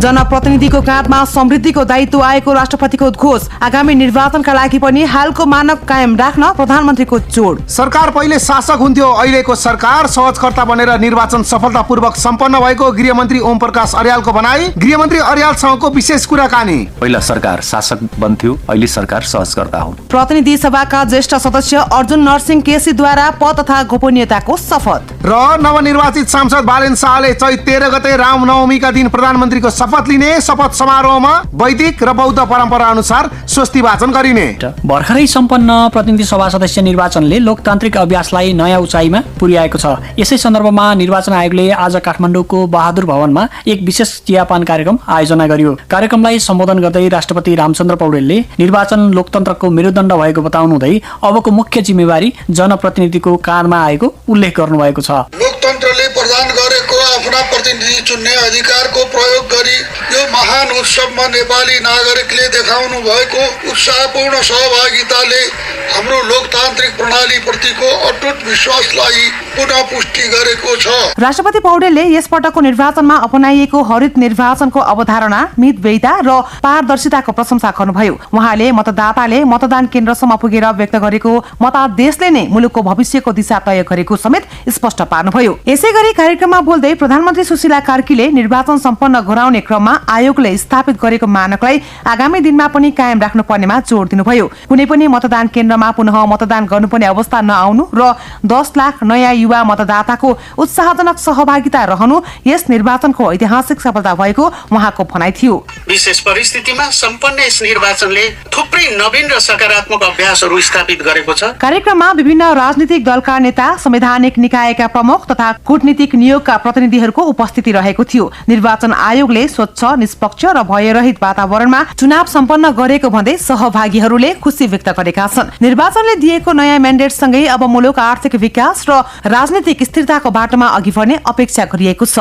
जनप्रतिनिधिको काँधमा समृद्धिको दायित्व आएको राष्ट्रपतिको उद्घोष। आगामी निर्वाचनका लागि पनि हालको मानक कायम राख्न प्रधानमन्त्रीको जोड। सरकार पहिले शासक हुन्थ्यो, अहिलेको सरकार सहजकर्ता बनेर निर्वाचन सफलतापूर्वक सम्पन्न भएको गृहमन्त्री ओम प्रकाश अर्यालको भनाई। गृहमन्त्री अर्यालसँगको विशेष कुराकानी। पहिला सरकार शासक बन्थ्यो, अहिले सरकार सहजकर्ता हुन्। प्रतिनिधि सभाका ज्येष्ठ सदस्य अर्जुन नरसिंह केसीद्वारा पद तथा गोपनीयताको शपथ। र नवनिर्वाचित सांसद बालेन शाहले चैत 13 गते रामनवमीका दिन प्रधानमन्त्रीको शपथ लिने। शपथ समारोहमा वैदिक र बौद्ध परम्परा अनुसार स्वस्ति वाचन गरिने। भर्खरै सम्पन्न प्रतिनिधि सभा सदस्य निर्वाचनले लोकतान्त्रिक अभ्यासलाई नयाँ उचाइमा पुर्याएको छ। यसै सन्दर्भमा निर्वाचन आयोगले आज काठमाडौँको बहादुर भवनमा एक विशेष चियापान कार्यक्रम आयोजना गर्यो। कार्यक्रमलाई सम्बोधन गर्दै राष्ट्रपति रामचन्द्र पौडेलले निर्वाचन लोकतन्त्रको मेरुदण्ड भएको बताउनुहुँदै अबको मुख्य जिम्मेवारी जनप्रतिनिधिको काँधमा आएको उल्लेख गर्नुभएको छ। लोकतन्त्रले प्रदान गरेको आफ्ना प्रतिनिधि चुन्ने अधिकारको प्रयोग गरी यो महान उत्सवमा नेपाली नागरिकले देखाउनु भएको उत्साहपूर्ण सहभागिताले हाम्रो लोकतान्त्रिक प्रणाली प्रतिको अटुट विश्वासलाई पुनः पुष्टि गरेको छ। राष्ट्रपति पौडेलले यसपटकको निर्वाचनमा अपनाइएको हरित निर्वाचनको अवधारणा, मितव्ययिता र पारदर्शिताको प्रशंसा गर्नुभयो। उहाँले मतदाताले मतदान केन्द्रसम्म पुगेर व्यक्त गरेको मतादेशले नै मुलुकको भविष्यको दिशा तय गरेको समेत स्पष्ट पार्नुभयो। यसैगरी कार्यक्रममा बोल्दै प्रधानमन्त्री सुशीला कार्कीले निर्वाचन सम्पन्न गराउने क्रममा आयोगले स्थापित गरेको मानकलाई आगामी दिनमा पनि कायम राख्नु पर्नेमा जोड दिनुभयो। कुनै पनि मतदान केन्द्रमा पुनः मतदान गर्नुपर्ने अवस्था नआउनु र 10 लाख नयाँ युवा मतदाताको उत्साहजनक सहभागिता रहनु यस निर्वाचनको ऐतिहासिक सफलता भएको उहाँको भनाइ थियो। विशेष परिस्थितिमा सम्पन्न यस निर्वाचनले थुप्रै नवीन र सकारात्मक अभ्यासहरू स्थापित गरेको छ। कार्यक्रममा विभिन्न राजनीतिक दलका नेता, संवैधानिक निकायका प्रमुख तथा कूटनीतिक नियोगका प्रतिनिधिहरूको उपस्थिति रहेको थियो। निर्वाचन आयोगले स्वच्छ, निष्पक्ष र भयरहित वातावरणमा चुनाव सम्पन्न गरेको भन्दै सहभागीहरूले खुशी व्यक्त गरेका छन्। निर्वाचनले दिएको नयाँ म्यान्डेट सँगै अब मुलुक आर्थिक विकास र राजनीतिक स्थिरताको बाटोमा अघि बढ्ने अपेक्षा गरिएको छ।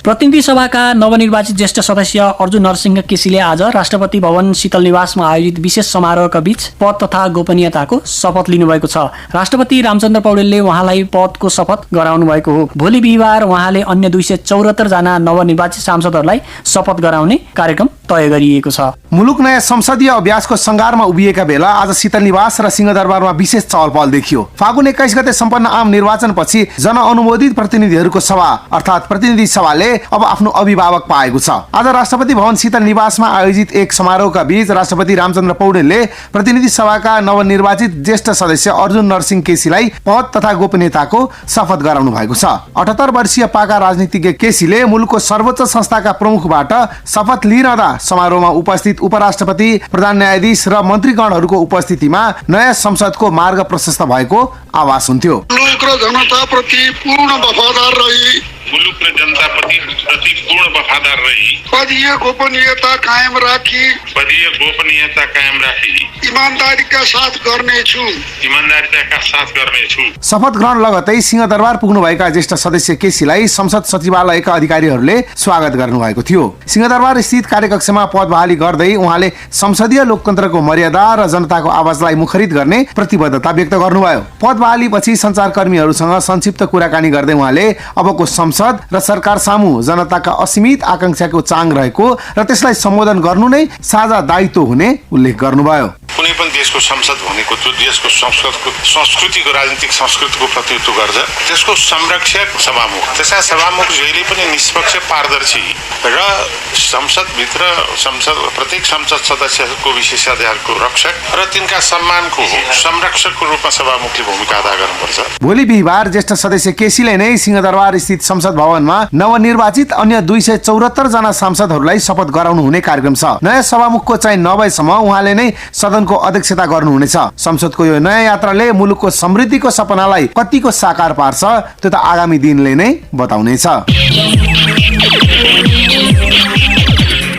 प्रतिनिधि सभाका नवनिर्वाचित ज्येष्ठ सदस्य अर्जुन नरसिंह केसीले आज राष्ट्रपति भवन शीतल निवासमा आयोजित विशेष समारोहका बीच पद तथा गोपनीयताको शपथ लिनुभएको छ। राष्ट्रपति रामचन्द्र पौडेलले उहाँलाई पदको शपथ गराउनु भएको हो। भोलि बिहिबार उहाँले अन्य 274 जना नवनिर्वाचित सांसदहरूलाई शपथ गराउने कार्यक्रम तय गरिएको छ। मुलुक नयाँ संसदीय अभ्यासको सङ्घारमा उभिएका बेला आज शीतल निवास र सिंहदरबारमा विशेष चहलपहल देखियो। फागुन 21 गते सम्पन्न आम निर्वाचनपछि जनअनुमोदित प्रतिनिधिहरूको सभा अर्थात् प्रतिनिधि सभाले अब आफ्नो अभिभावक पाएको छ। आज राष्ट्रपति भवन शीतल निवासमा आयोजित एक समारोहका बीच राष्ट्रपति रामचन्द्र पौडेलले प्रतिनिधि सभाका नवनिर्वाचित ज्येष्ठ सदस्य अर्जुन नरसिंह केसीलाई पद तथा गोपनीयताको शपथ गराउनु भएको छ। 78 वर्षीय पाका राजनीतिज्ञ केसीले मुलुकको सर्वोच्च संस्थाका प्रमुखबाट शपथ लिइरहँदा समारोहमा उपस्थित उपराष्ट्रपति, प्रधान न्यायाधीश र मन्त्रीगणहरूको उपस्थितिमा नयाँ संसदको मार्ग प्रशस्त भएको आभास हुन्थ्यो। मुलुक र जनताप्रति पूर्ण वफादार रही पदीय गोपनीयता कायम राखी ईमानदारीका साथ गर्नेछु। शपथ ग्रहण लगतै सिंहदरबार पुग्नुभएका ज्येष्ठ सदस्य केसीलाई संसद सचिवालयका अधिकारीहरूले स्वागत गर्नुभएको थियो। सिंहदरबार स्थित कार्यकक्षमा पद बहाली गर्दै उहाँले संसदीय लोकतन्त्रको मर्यादा र जनताको आवाजलाई मुखरित गर्ने प्रतिबद्धता व्यक्त गर्नुभयो। पद बहालीपछि सञ्चारकर्मीहरूसँग संक्षिप्त कुराकानी गर्दै उहाँले अबको संसद र सरकार सामु जनताका असीमित आकांक्षाको चाङ रहेको र त्यसलाई सम्बोधन गर्नु नै साझा दायित्व हुने उल्लेख गर्नुभयो। कुनै पनि देशको संसद भनेको त्यो देशको संस्कृतिको राजनीतिक संस्कृतिको प्रतिनिधित्व गर्छ। त्यसको संरक्षक सभामुख, त्यसका सभामुख जहिले पनि निष्पक्ष, पारदर्शी र संसदभित्र प्रत्येक संसद सदस्यको विशेषाधिकारको रक्षक र तिनका सम्मानको संरक्षकको रूपमा सभामुखले भूमिका अदा गर्नुपर्छ। भोलि बिहिबार ज्येष्ठ सदस्य केसीले नै सिंहदरबार स्थित संसद भवनमा नवनिर्वाचित अन्य 274 जना सांसदहरूलाई शपथ गराउनु हुने कार्यक्रम छ। नयाँ सभामुखको चयन नभएसम्म उहाँले नै सदनको अध्यक्षता गर्नुहुनेछ। संसदको यो नयाँ यात्राले मुलुकको समृद्धिको सपनालाई कतिको साकार पार्छ त्यो त आगामी दिनले नै बताउनेछ।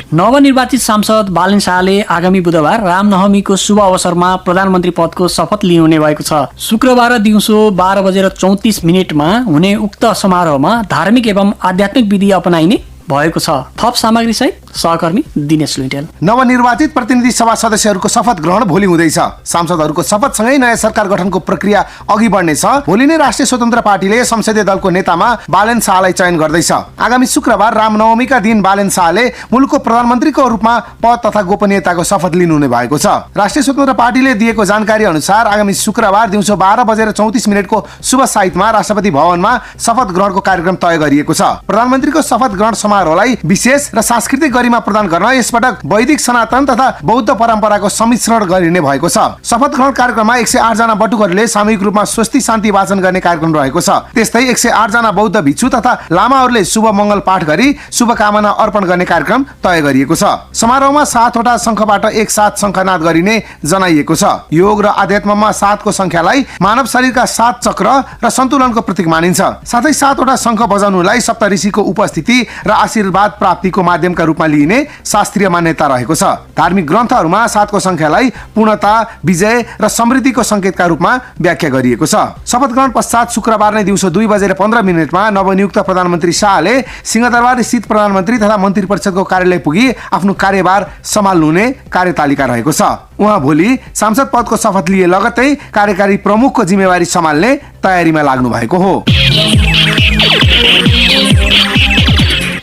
नवनिर्वाचित सांसद बालेन शाहले आगामी बुधबार रामनवमीको शुभ अवसरमा प्रधानमन्त्री पदको शपथ लिनुहुने भएको छ। शुक्रबार दिउँसो 12:34 हुने उक्त समारोहमा धार्मिक एवं आध्यात्मिक विधि अपनाइने भएको छ। थप सामग्री सहित सहकर्मी दिनेश लुइटेल। नवनिर्वाचित प्रतिनिधि सभा सदस्यहरूको शपथ ग्रहण भोलि हुँदैछ। सांसदहरूको शपथसँगै नयाँ सरकार गठनको प्रक्रिया अघि बढ्नेछ। भोलि नै राष्ट्रिय स्वतन्त्र पार्टीले संसदीय दलको नेतामा बालेन शाहलाई चयन गर्दैछ। आगामी शुक्रबार रामनवमीका दिन बालेन शाहले मुलुकको प्रधानमन्त्रीको रूपमा पद तथा गोपनीयताको शपथ लिनुहुने भएको छ। राष्ट्रिय स्वतन्त्र पार्टीले दिएको जानकारी अनुसार आगामी शुक्रबार दिउँसो 12:34 शुभ साइतमा राष्ट्रपति भवनमा शपथ ग्रहणको कार्यक्रम तय गरिएको छ। प्रधानमन्त्रीको शपथ ग्रहण समारोहलाई विशेष र सांस्कृतिक गरिमा प्रदान गर्न यसपटक वैदिक सनातन तथा बौद्ध परम्पराको सम्मिश्रण गरिने भएको छ। शपथ ग्रहण कार्यक्रममा 108 जना बटुकहरूले सामूहिक रूपमा स्वस्ति शान्ति वाचन गर्ने कार्यक्रम रहेको छ। त्यस्तै 108 जना बौद्ध भिक्षु तथा लामाहरूले शुभ मङ्गल पाठ गरी शुभकामना अर्पण गर्ने कार्यक्रम तय गरिएको छ। समारोहमा 7 वटा शङ्खबाट एकसाथ शङ्खनाद गरिने जनाइएको छ। योग र आध्यात्ममा 7 को संख्यालाई मानव शरीरका 7 चक्र र सन्तुलनको प्रतीक मानिन्छ। साथै 7 वटा शङ्ख बजाउनुलाई सप्तऋषिको उपस्थिति र आशीर्वाद प्राप्तिको माध्यमका रूपमा लिइने शास्त्रीय मान्यता रहेको छ। धार्मिक ग्रन्थहरूमा 7 को संख्यालाई पूर्णता, विजय र समृद्धिको संकेतका रूपमा व्याख्या गरिएको छ। शपथ ग्रहण पश्चात शुक्रबार नै दिउँसो 2:15 नवनियुक्त प्रधानमन्त्री शाहले सिंहदरबार स्थित प्रधानमन्त्री तथा मन्त्री परिषदको कार्यालय पुगी आफ्नो कार्यभार सम्हाल्नुहुने कार्यतालिका रहेको छ। उहाँ भोलि सांसद पदको शपथ लिए लगत्तै कार्यकारी प्रमुखको जिम्मेवारी सम्हाल्ने तयारीमा लाग्नु भएको हो।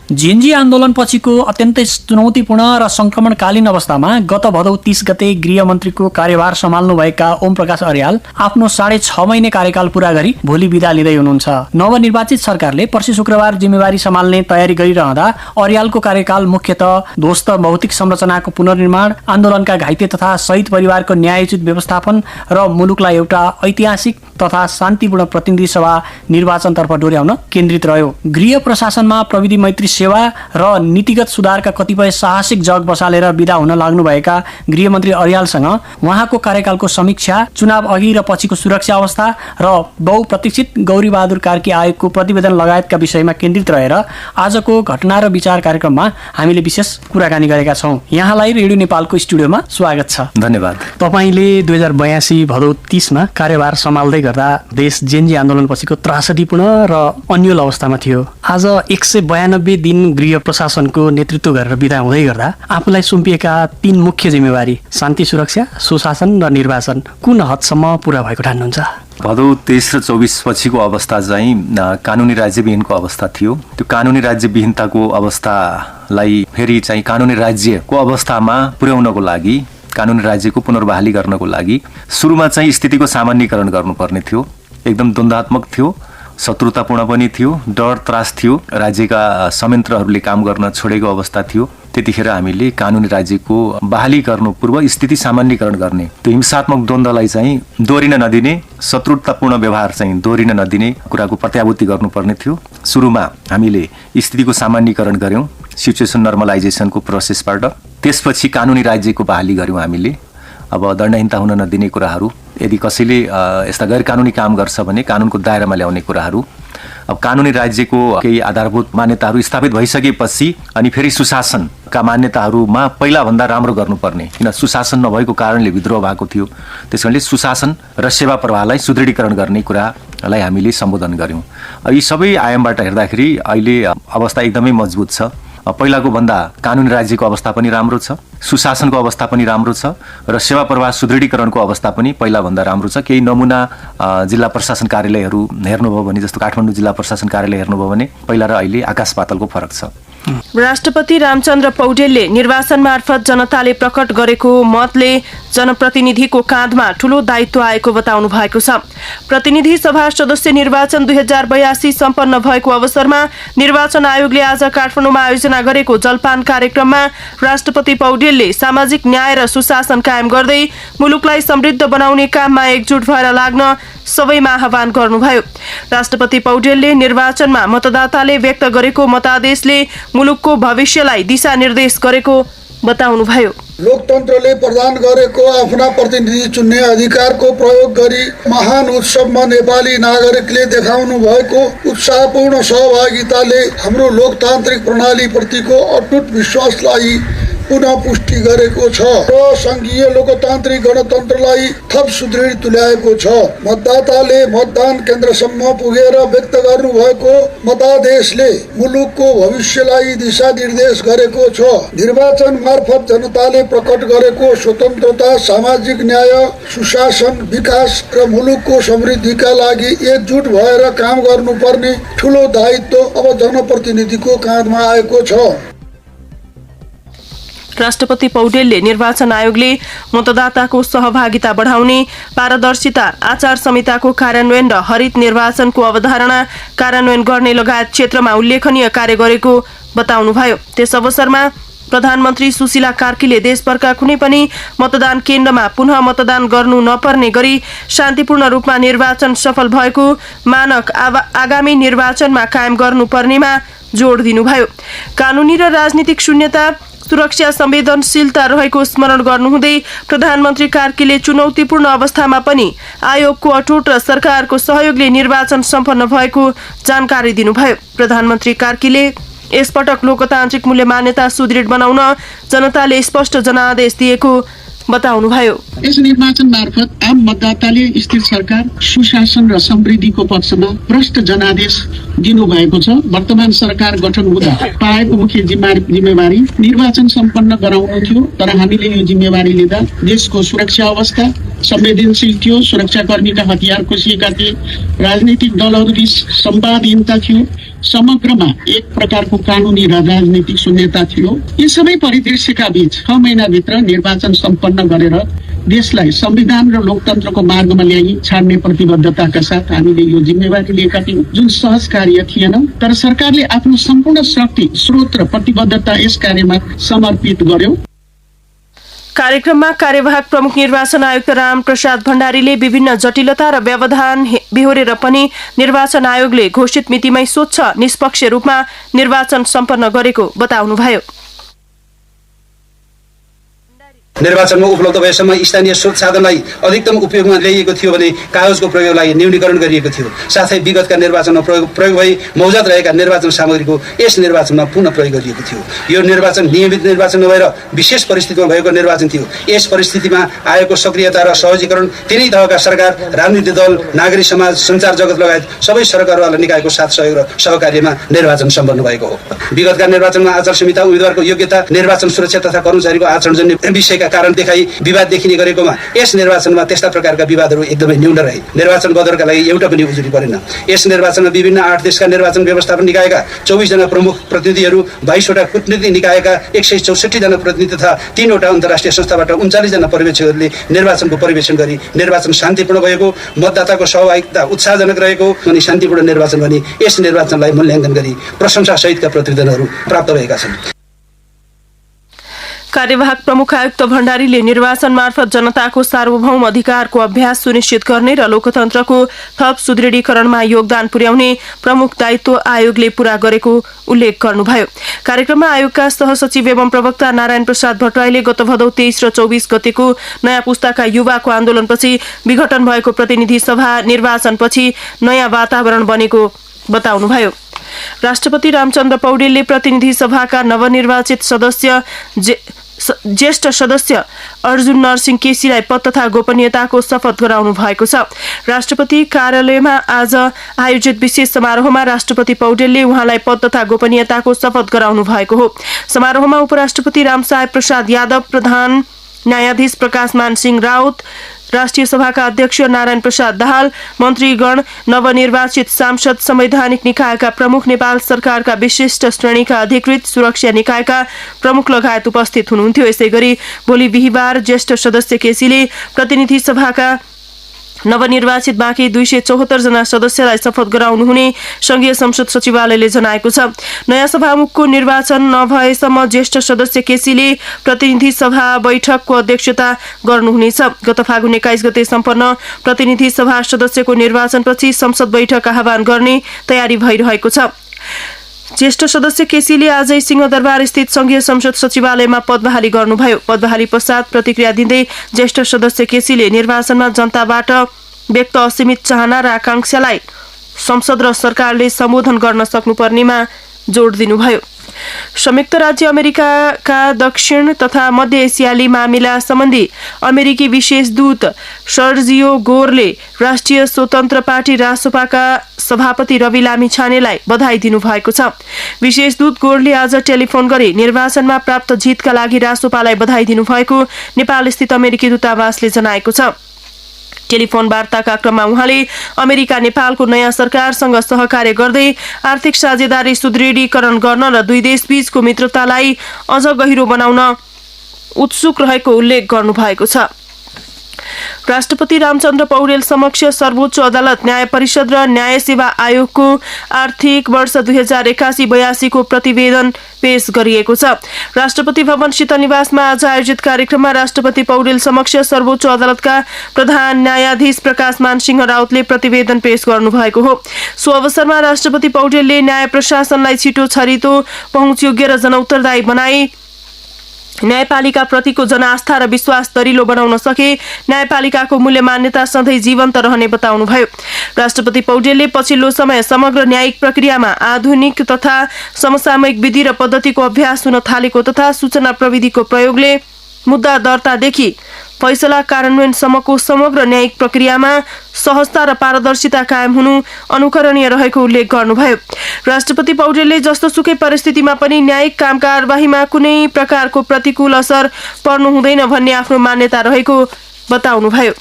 जेएनजी आन्दोलनपछिको अत्यन्तै चुनौतीपूर्ण र संक्रमणकालीन अवस्थामा गत भदौ 30 गते गृहमन्त्रीको कार्यभार सम्हाल्नुभएका ओम प्रकाश अर्याल आफ्नो 6.5 महिने कार्यकाल पूरा गरी भोलि बिदा लिँदै हुनुहुन्छ। नवनिर्वाचित सरकारले पर्सि शुक्रबार जिम्मेवारी सम्हाल्ने तयारी गरिरहँदा अर्यालको कार्यकाल मुख्यतः ध्वस्त भौतिक संरचनाको पुनर्निर्माण, आन्दोलनका घाइते तथा शहीद परिवारको न्यायोचित व्यवस्थापन र मुलुकलाई एउटा ऐतिहासिक तथा शान्तिपूर्ण प्रतिनिधि सभा निर्वाचनतर्फ डोर्याउन केन्द्रित रह्यो। गृह प्रशासनमा प्रविधि मैत्री सेवा र नीतिगत सुधारका कतिपय साहसिक जग बसालेर बिदा हुन लाग्नुभएका गृहमन्त्री अर्यालसँग उहाँको कार्यकालको समीक्षा, चुनाव अघि र पछिको सुरक्षा अवस्था र बहुप्रतीक्षित गौरीबहादुर कार्की आयोगको प्रतिवेदन लगायतका विषयमा केन्द्रित रहेर आजको घटना र विचार कार्यक्रममा हामीले विशेष कुराकानी गरेका छौँ। यहाँलाई रेडियो नेपालको स्टुडियोमा स्वागत छ। धन्यवाद। तपाईँले 2082 भदौ 30 मा कार्यभार सम्हाल्दै गर्दा देश जेएनजी आन्दोलनपछिको त्रासदीपूर्ण र अन्यल अवस्थामा थियो। आज 192 दिन गृह प्रशासनको नेतृत्व गरेर बिदा हुँदै गर्दा आफूलाई सुम्पिएका 3 मुख्य जिम्मेवारी शान्ति, सुरक्षा, सुशासन र निर्वाचन कुन हदसम्म पूरा भएको ठान्नुहुन्छ? भदौ 23 र 24 पछिको अवस्था चाहिँ कानुनी राज्यविहीनको अवस्था थियो। त्यो कानुनी राज्यविहीनताको अवस्थालाई फेरि चाहिँ कानुनी राज्यको अवस्थामा पुर्याउनको लागि, कानुनी राज्यको पुनर्बहाली गर्नको लागि सुरुमा चाहिँ स्थितिको सामान्यीकरण गर्नुपर्ने थियो। एकदम द्वन्द्वात्मक थियो, शत्रुतापूर्ण पनि थियो, डर त्रास थियो, राज्यका संयन्त्रहरूले काम गर्न छोडेको अवस्था थियो। त्यतिखेर हामीले कानुनी राज्यको बहाली गर्नु पूर्व स्थिति सामान्यीकरण गर्ने, त्यो हिंसात्मक द्वन्द्वलाई चाहिँ दोहोरिन नदिने, शत्रुतापूर्ण व्यवहार चाहिँ दोहोरिन नदिने कुराको प्रत्याभूति गर्नुपर्ने थियो। सुरुमा हामीले स्थितिको सामान्यीकरण गर्यौँ सिचुएसन नर्मलाइजेसनको प्रोसेसबाट। त्यसपछि कानुनी राज्यको बहाली गर्यौँ हामीले। अब दण्डहीनता हुन नदिने कुराहरू, यदि कसैले यस्ता गैर कानुनी काम गर्छ भने कानुनको दायरामा ल्याउने कुराहरू, अब कानुनी राज्यको केही आधारभूत मान्यताहरू स्थापित भइसकेपछि अनि फेरि सुशासनका मान्यताहरूमा पहिलाभन्दा राम्रो गर्नुपर्ने, किन सुशासन नभएको कारणले विद्रोह भएको थियो। त्यसकारणले सुशासन र सेवा प्रवाहलाई सुदृढीकरण गर्ने कुरालाई हामीले सम्बोधन गर्यौँ। यी सबै आयामबाट हेर्दाखेरि अहिले अवस्था एकदमै मजबुत छ। पहिलाको भन्दा कानुनी राज्यको अवस्था पनि राम्रो छ, सुशासनको अवस्था पनि राम्रो छ र सेवा प्रवाह सुदृढीकरणको अवस्था पनि पहिलाभन्दा राम्रो छ। केही नमुना जिल्ला प्रशासन कार्यालयहरू हेर्नुभयो भने, जस्तो काठमाडौँ जिल्ला प्रशासन कार्यालय हेर्नुभयो भने पहिला र अहिले आकाश पातालको फरक छ। राष्ट्रपति रामचन्द्र पौडेलले निर्वाचन मार्फत जनताले प्रकट गरेको मतले जनप्रतिनिधिको काँधमा ठूलो दायित्व आएको बताउनु भएको छ। प्रतिनिधि सभा सदस्य निर्वाचन 2082 सम्पन्न भएको अवसरमा निर्वाचन आयोगले आज काठमाडौँमा आयोजना गरेको जलपान कार्यक्रममा राष्ट्रपति पौडेलले सामाजिक न्याय र सुशासन कायम गर्दै मुलुकलाई समृद्ध बनाउने काममा एकजुट भएर लाग्न सबैमा आह्वान गर्नुभयो। राष्ट्रपति पौडेलले निर्वाचनमा मतदाताले व्यक्त गरेको मतादेशले मुलुकको भविष्यलाई दिशा निर्देश गरेको बताउनुभयो। लोकतन्त्रले प्रदान गरेको आफ्ना प्रतिनिधि चुन्ने अधिकारको प्रयोग गरी महान उत्सवमा नेपाली नागरिकले देखाउनु भएको उत्साहपूर्ण सहभागिताले हाम्रो लोकतान्त्रिक प्रणाली प्रतिको अटुट विश्वासलाई पुनः पुष्टि गरेको छ र संघीय लोकतान्त्रिक गणतन्त्रलाई थप सुदृढ तुल्याएको छ। मतदाताले मतदान केन्द्रसम्म पुगेर व्यक्त गर्नुभएको मतादेशले मुलुकको भविष्यलाई दिशानिर्देश गरेको छ। निर्वाचन मार्फत जनताले प्रकट गरेको स्वतन्त्रता, सामाजिक न्याय, सुशासन, विकास र मुलुकको समृद्धिका लागि एकजुट भएर काम गर्नुपर्ने ठूलो दायित्व अब जनप्रतिनिधिको काँधमा आएको छ। राष्ट्रपति पौडेलले निर्वाचन आयोगले मतदाताको सहभागिता बढाउने, पारदर्शिता, आचार संहिताको कार्यान्वयन र हरित निर्वाचनको अवधारणा कार्यान्वयन गर्ने लगायत क्षेत्रमा उल्लेखनीय कार्य गरेको बताउनुभयो। त्यस अवसरमा प्रधानमन्त्री सुशीला कार्कीले देशभरका कुनै पनि मतदान केन्द्रमा पुनः मतदान गर्नु नपर्ने गरी शान्तिपूर्ण रूपमा निर्वाचन सफल भएको मानक आगामी निर्वाचनमा कायम गर्नुपर्नेमा जोड दिनुभयो। कानूनी र राजनीतिक शून्यता, सुरक्षा, संवेदनशीलता रहेको स्मरण गर्नुहुँदै प्रधानमन्त्री कार्कीले चुनौतीपूर्ण अवस्थामा पनि आयोगको अटुट र सरकारको सहयोगले निर्वाचन सम्पन्न भएको जानकारी दिनुभयो। प्रधानमन्त्री कार्कीले यसपटक लोकतान्त्रिक मूल्य मान्यता सुदृढ बनाउन जनताले स्पष्ट जनादेश दिएको बताउनुभयो। यस निर्वाचन मार्फत आम मतदाताले स्थिर सरकार, सुशासन र समृद्धिको पक्षमा प्रष्ट जनादेश दिनुभएको छ। वर्तमान सरकार गठन हुँदा पाएको मुख्य जिम्मेवारी निर्वाचन सम्पन्न गराउनु थियो, तर हामीले यो जिम्मेवारी लिँदा देशको सुरक्षा अवस्था संवेदनशील थियो, सुरक्षाकर्मीका हतियार खोसिएका थिए, राजनीतिक दलहरूबीच सम्वादहीनता थियो, समग्रमा एक प्रकारको कानूनी र राजनीतिक शून्यता थियो। यी सबै परिदृश्यका बीच 6 महिनाभित्र निर्वाचन सम्पन्न गरेर देशलाई संविधान र लोकतन्त्रको मार्गमा ल्याई छाड्ने प्रतिबद्धताका साथ हामीले यो जिम्मेवारी लिएका थियौँ, जुन सहज कार्य थिएन। तर सरकारले आफ्नो सम्पूर्ण शक्ति, स्रोत र प्रतिबद्धता यस कार्यमा समर्पित गर्यो। कार्यक्रममा कार्यवाहक प्रमुख निर्वाचन आयुक्त रामप्रसाद भण्डारीले विभिन्न जटिलता र व्यवधान बेहोरेर पनि निर्वाचन आयोगले घोषित मितिमै स्वच्छ, निष्पक्ष रूपमा निर्वाचन सम्पन्न गरेको बताउनुभयो। निर्वाचनमा उपलब्ध भएसम्म स्थानीय स्रोत साधनलाई अधिकतम उपयोगमा ल्याइएको थियो भने कागजको प्रयोगलाई न्यूनीकरण गरिएको थियो। साथै विगतका निर्वाचनमा प्रयोग भई मौजात रहेका निर्वाचन सामग्रीको यस निर्वाचनमा पुनः प्रयोग गरिएको थियो। यो निर्वाचन नियमित निर्वाचन नभएर विशेष परिस्थितिमा भएको निर्वाचन थियो। यस परिस्थितिमा आएको सक्रियता र सहजीकरण तिनै तहका सरकार, राजनीतिक दल, नागरिक समाज, सञ्चार जगत लगायत सबै सरकारवाला निकायको साथ सहयोग र सहकार्यमा निर्वाचन सम्पन्न भएको हो। विगतका निर्वाचनमा आचार संहिता, उम्मेदवारको योग्यता, निर्वाचन सुरक्षा तथा कर्मचारीको आचरणजन्य विषयका कारण देखाई विवाद देखिने गरेकोमा यस निर्वाचनमा त्यस्ता प्रकारका विवादहरू एकदमै न्यून रहे। निर्वाचन बदरका लागि एउटा पनि उजुरी परेन। यस निर्वाचनमा विभिन्न 8 देशका निर्वाचन व्यवस्थापन निकायका 24 जना प्रमुख प्रतिनिधिहरू, 22 वटा कूटनीतिक निकायका 164 जना प्रतिनिधि तथा 3 वटा अन्तर्राष्ट्रिय संस्थाबाट 39 जना पर्यवेक्षकहरूले निर्वाचनको परिवेशन गरी निर्वाचन शान्तिपूर्ण भएको, मतदाताको सहभागिता उत्साहजनक रहेको अनि शान्तिपूर्ण निर्वाचन भनी यस निर्वाचनलाई मूल्याङ्कन गरी प्रशंसा सहितका प्रतिवेदनहरू प्राप्त भएका छन्। कार्यवाहक प्रमुख आयुक्त भण्डारीले निर्वाचन मार्फत जनताको सार्वभौम अधिकारको अभ्यास सुनिश्चित गर्ने र लोकतन्त्रको थप सुदृढीकरणमा योगदान पुर्याउने प्रमुख दायित्व आयोगले पूरा गरेको उल्लेख गर्नुभयो। कार्यक्रममा आयोगका सहसचिव एवं प्रवक्ता नारायण प्रसाद भट्टराईले गत भदौ 23 र 24 गतेको नयाँ पुस्ताका युवाको आन्दोलनपछि विघटन भएको प्रतिनिधि सभा निर्वाचनपछि नयाँ वातावरण बनेको बताउनुभयो। राष्ट्रपति रामचन्द्र पौडेलले प्रतिनिधि सभाका नवनिर्वाचित ज्येष्ठ सदस्य अर्जुन नरसिंह केसीलाई पद तथा गोपनीयताको शपथ गराउनु भएको छ। राष्ट्रपति कार्यालयमा आज आयोजित विशेष समारोहमा राष्ट्रपति पौडेलले उहाँलाई पद तथा गोपनीयताको शपथ गराउनु भएको हो। समारोहमा उपराष्ट्रपति रामसाहेब प्रसाद यादव, प्रधान न्यायाधीश प्रकाशमान सिंह राउत, राष्ट्रिय सभाका अध्यक्ष नारायण प्रसाद दाहाल, मन्त्रीगण, नवनिर्वाचित सांसद, संवैधानिक निकायका प्रमुख, नेपाल सरकारका विशिष्ट श्रेणीका अधिकृत, सुरक्षा निकायका प्रमुख लगायत उपस्थित हुनुहुन्थ्यो। यसै गरी भोलि बिहिबार ज्येष्ठ सदस्य केसीले प्रतिनिधि सभाका नवनिर्वाचित बाँकी 274 जना सदस्यलाई शपथ गराउनुहुने संघीय संसद सचिवालयले जनाएको छ। नयाँ सभामुखको निर्वाचन नभएसम्म ज्येष्ठ सदस्य केसीले प्रतिनिधि सभा बैठकको अध्यक्षता गर्नुहुनेछ। गत फागुन 21 गते सम्पन्न प्रतिनिधि सभा सदस्यको निर्वाचनपछि संसद बैठक आह्वान गर्ने तयारी भइरहेको छ। ज्येष्ठ सदस्य केसीले आजै सिंहदरबार स्थित संघीय संसद सचिवालयमा पद बहाली गर्नुभयो। पद बहाली पश्चात प्रतिक्रिया दिँदै ज्येष्ठ सदस्य केसीले निर्वाचनमा जनताबाट व्यक्त असीमित चाहना र आकांक्षालाई संसद र सरकारले सम्बोधन गर्न सक्नुपर्नेमा जोड दिनुभयो। संयुक्त राज्य अमेरिकाका दक्षिण तथा मध्य एसियाली मामिला सम्बन्धी अमेरिकी विशेष दूत सर्जियो गोरले राष्ट्रिय स्वतन्त्र पार्टी रासोपाका सभापति रवि लामिछानेलाई बधाई दिनुभएको छ। विशेष दूत गोरले आज टेलिफोन गरी निर्वाचनमा प्राप्त जितका लागि रासोपालाई बधाई दिनुभएको नेपाल स्थित अमेरिकी दूतावासले जनाएको छ। टेलिफोन वार्ताका क्रममा उहाँले अमेरिका नेपालको नयाँ सरकारसँग सहकार्य गर्दै आर्थिक साझेदारी सुदृढीकरण गर्न र दुई देशबीचको मित्रतालाई अझ गहिरो बनाउन उत्सुक रहेको उल्लेख गर्नुभएको छ। राष्ट्रपति रामचन्द्र पौडेल समक्ष सर्वोच्च अदालत न्याय परिषद र न्याय सेवा आयोगको आर्थिक वर्ष 2081-82 को प्रतिवेदन पेश गरिएको छ। राष्ट्रपति भवन शीतल निवासमा आज आयोजित कार्यक्रममा राष्ट्रपति पौडेल समक्ष सर्वोच्च अदालतका प्रधान न्यायाधीश प्रकाश मानसिंह राउतले प्रतिवेदन पेश गर्नुभएको हो। सो अवसरमा राष्ट्रपति पौडेलले न्याय प्रशासनलाई छिटो छरितो पहुँचयोग्य र जनउत्तरदायी बनाई न्यायपालिका प्रतिको जनआस्था र विश्वास दरिलो बनाउन सके न्यायपालिकाको मूल्य मान्यता सधैँ जीवन्त रहने बताउनुभयो। राष्ट्रपति पौडेलले पछिल्लो समय समग्र न्यायिक प्रक्रियामा आधुनिक तथा समसामयिक विधि र पद्धतिको अभ्यास हुन थालेको तथा सूचना प्रविधिको प्रयोगले मुद्दा दर्तादेखि फैसला कार्यान्वयनसम्मको समग्र न्यायिक प्रक्रियामा सहजता र पारदर्शिता कायम हुनु अनुकरणीय रहेको उल्लेख गर्नुभयो। राष्ट्रपति पौडेलले जस्तोसुकै परिस्थितिमा पनि न्यायिक काम कारबाहीमा कुनै प्रकारको प्रतिकूल असर पर्नु हुँदैन भन्ने आफ्नो मान्यता रहेको बताउनुभयो।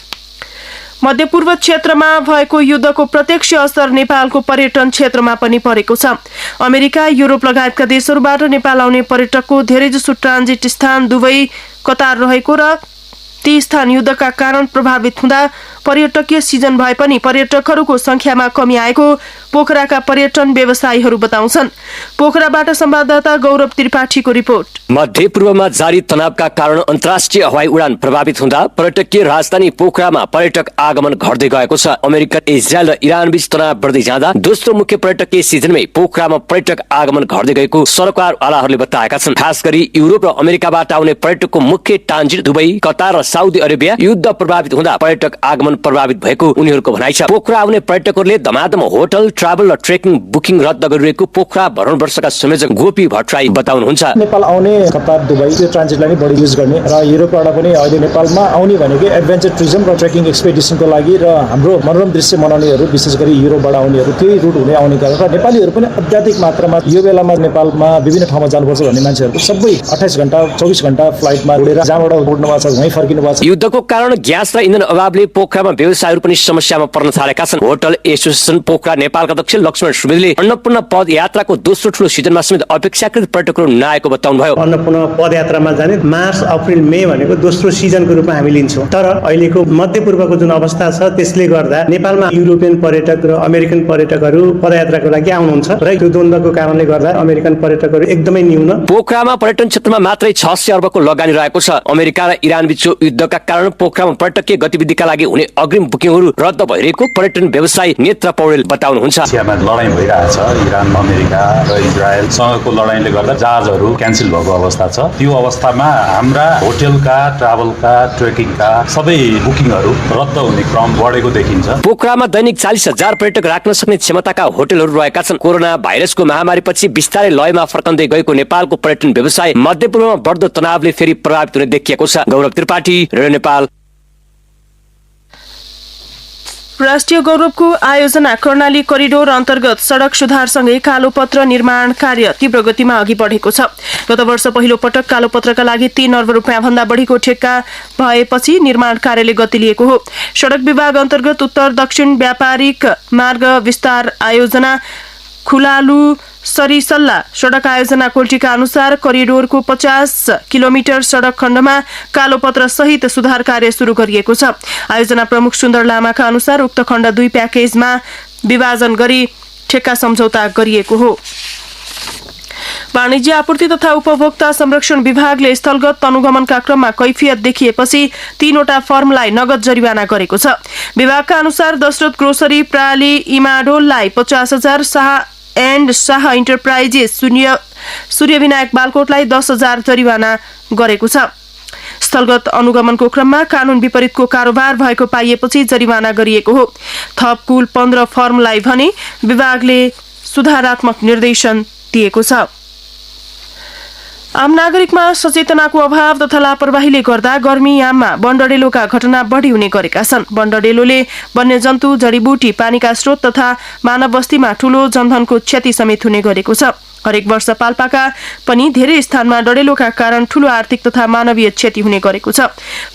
मध्यपूर्व क्षेत्रमा भएको युद्धको प्रत्यक्ष असर नेपालको पर्यटन क्षेत्रमा पनि परेको छ। अमेरिका, युरोप लगायतका देशहरूबाट नेपाल आउने पर्यटकको धेरैजसो ट्रान्जिट स्थान दुबई, कतार रहेको र ती स्थान युद्धका कारण प्रभावित हुँदा पर्यटकीय सिजन भए पनि पर्यटकहरूको संख्यामा कमी आएको पोखराका पर्यटन व्यवसायीहरू बताउँछन्। पोखराबाट संवाददाता गौरव त्रिपाठीको रिपोर्ट। मध्य पूर्वमा जारी तनावका कारण अन्तर्राष्ट्रिय हवाई उडान प्रभावित हुँदा पर्यटकीय राजधानी पोखरामा पर्यटक आगमन घट्दै गएको छ। अमेरिका, इजरायल र इरान बीच तनाव बढ्दै जाँदा दोस्रो मुख्य पर्यटकीय सिजनमै पोखरामा पर्यटक आगमन घट्दै गएको सरकारवालाहरूले बताएका छन्। खास गरी युरोप र अमेरिकाबाट आउने पर्यटकको मुख्य ट्रान्जिट दुबई, कतार र साउदी अरेबिया युद्ध प्रभावित हुँदा पर्यटक आगमन प्रभावित भएको उनीहरूको भनाइ छ। पोखरा आउने पर्यटकहरूले धमाधम होटल, ट्राभल र ट्रेकिङ बुकिङ रद्द गरिरहेको पोखरा भ्रमण वर्षका संयोजक गोपी भट्टराई बताउनुहुन्छ। नेपाल आउने कतार, दुबई त्यो ट्रान्जिटलाई नै बढी युज गर्ने र युरोपबाट पनि अहिले नेपालमा आउने भनेको एडभेन्चर टुरिज्म र ट्रेकिङ एक्सपेडिसनको लागि र हाम्रो मनोरम दृश्य मनाउनेहरू विशेष गरी युरोपबाट आउनेहरू त्यही रुट हुने आउने कारण र नेपालीहरू पनि अत्याधिक मात्रामा यो बेलामा नेपालमा विभिन्न ठाउँमा जानुपर्छ भन्ने मान्छेहरू सबै 28 घण्टा 24 घण्टा फ्लाइटमा उडेर जहाँबाट उड्नु भएको छ वहीँ फर्किनु भएको छ। युद्धको कारण ग्यास र इन्धन अभावले पोखरामा व्यवसायहरू पनि समस्यामा पर्न थालेका छन्। होटल एसोसिएसन पोखरा नेपालका अध्यक्ष लक्ष्मण सुवेदीले अन्नपूर्ण पदयात्राको दोस्रो ठूलो सिजनमा समेत अपेक्षाकृत पर्यटकहरू नआएको बताउनुभयो। अन्नपूर्ण पदयात्रामा जाने मार्च, अप्रिल, मे भनेको दोस्रो सिजनको रूपमा हामी लिन्छौँ। तर अहिलेको मध्यपूर्वको जुन अवस्था छ त्यसले गर्दा नेपालमा युरोपियन पर्यटक र अमेरिकन पर्यटकहरू पदयात्राको लागि आउनुहुन्छ र त्यो द्वन्द्वको कारणले गर्दा अमेरिकन पर्यटकहरू एकदमै न्यून। पोखरामा पर्यटन क्षेत्रमा मात्रै 600 अर्बको लगानी रहेको छ। अमेरिका र इरान बीचको युद्धका कारण पोखरामा पर्यटकीय गतिविधिका लागि हुने अग्रिम बुकिङहरू रद्द भइरहेको पर्यटन व्यवसायी नेत्र पौडेल बताउनुहुन्छ। एसियामा लडाईँ भइरहेछ। इरान, अमेरिका र इजरायलसँगको लडाईँले गर्दा जहाजहरू क्यान्सल भएको अवस्था छ। त्यो अवस्थामा हाम्रा होटलका, ट्राभलका, ट्रेकिङका सबै बुकिङहरू रद्द हुने क्रम बढेको देखिन्छ। पोखरामा दैनिक 40,000 पर्यटक राख्न सक्ने क्षमताका होटलहरू रहेका छन्। कोरोना भाइरसको महामारीपछि बिस्तारै लयमा फर्कँदै गएको नेपालको पर्यटन व्यवसाय मध्यपूर्वमा बढ्दो तनावले फेरि प्रभावित हुने देखिएको छ। गौरव त्रिपाठी, रेडियो नेपाल। राष्ट्रिय गौरवको आयोजना कर्णाली करिडोर अन्तर्गत सड़क सुधारसँगै कालोपत्र निर्माण कार्य तीव्र गतिमा अघि बढेको छ। गत वर्ष पहिलो पटक कालोपत्रका लागि 3 अर्ब रुपियाँ भन्दा बढीको ठेक्का भएपछि निर्माण कार्यले गति लिएको हो। सड़क विभाग अन्तर्गत उत्तर दक्षिण व्यापारिक मार्ग विस्तार आयोजना खुलालु सरिसल्ला सड़क आयोजना कोल्टीका अनुसार करिडोरको 50 किलोमिटर सड़क खण्डमा कालोपत्र सहित सुधार कार्य शुरू गरिएको छ। आयोजना प्रमुख सुन्दर लामाका अनुसार उक्त खण्ड 2 प्याकेजमा विभाजन गरी ठेक्का सम्झौता गरिएको हो। वाणिज्य आपूर्ति तथा उपभोक्ता संरक्षण विभागले स्थलगत अनुगमनका क्रममा कैफियत देखिएपछि 3 वटा फर्मलाई नगद जरिवाना गरेको छ। विभागका अनुसार दशरथ ग्रोसरी प्राली इमाडोललाई 50,000, शाह इन्टरप्राइजेस सूर्यविनायक बालकोटलाई 10,000 जरिवाना गरेको छ। स्थलगत अनुगमनको क्रममा कानून विपरीतको कारोबार भएको पाइएपछि जरिवाना गरिएको हो। थप कुल 15 फर्मलाई भने विभागले सुधारात्मक निर्देशन दिएको छ। आम नागरिकमा सचेतनाको अभाव तथा लापरवाहीले गर्दा गर्मीयाममा वनडढेलोका घटना बढी हुने गरेका छन्। वनडढेलोले वन्यजन्तु, जडीबुटी, पानीका स्रोत तथा मानव बस्तीमा ठूलो जनधनको क्षति समेत हुने गरेको छ। हरेक वर्ष पाल्पाका पनि धेरै स्थानमा डढेलोका कारण ठूलो आर्थिक तथा मानवीय क्षति हुने गरेको छ।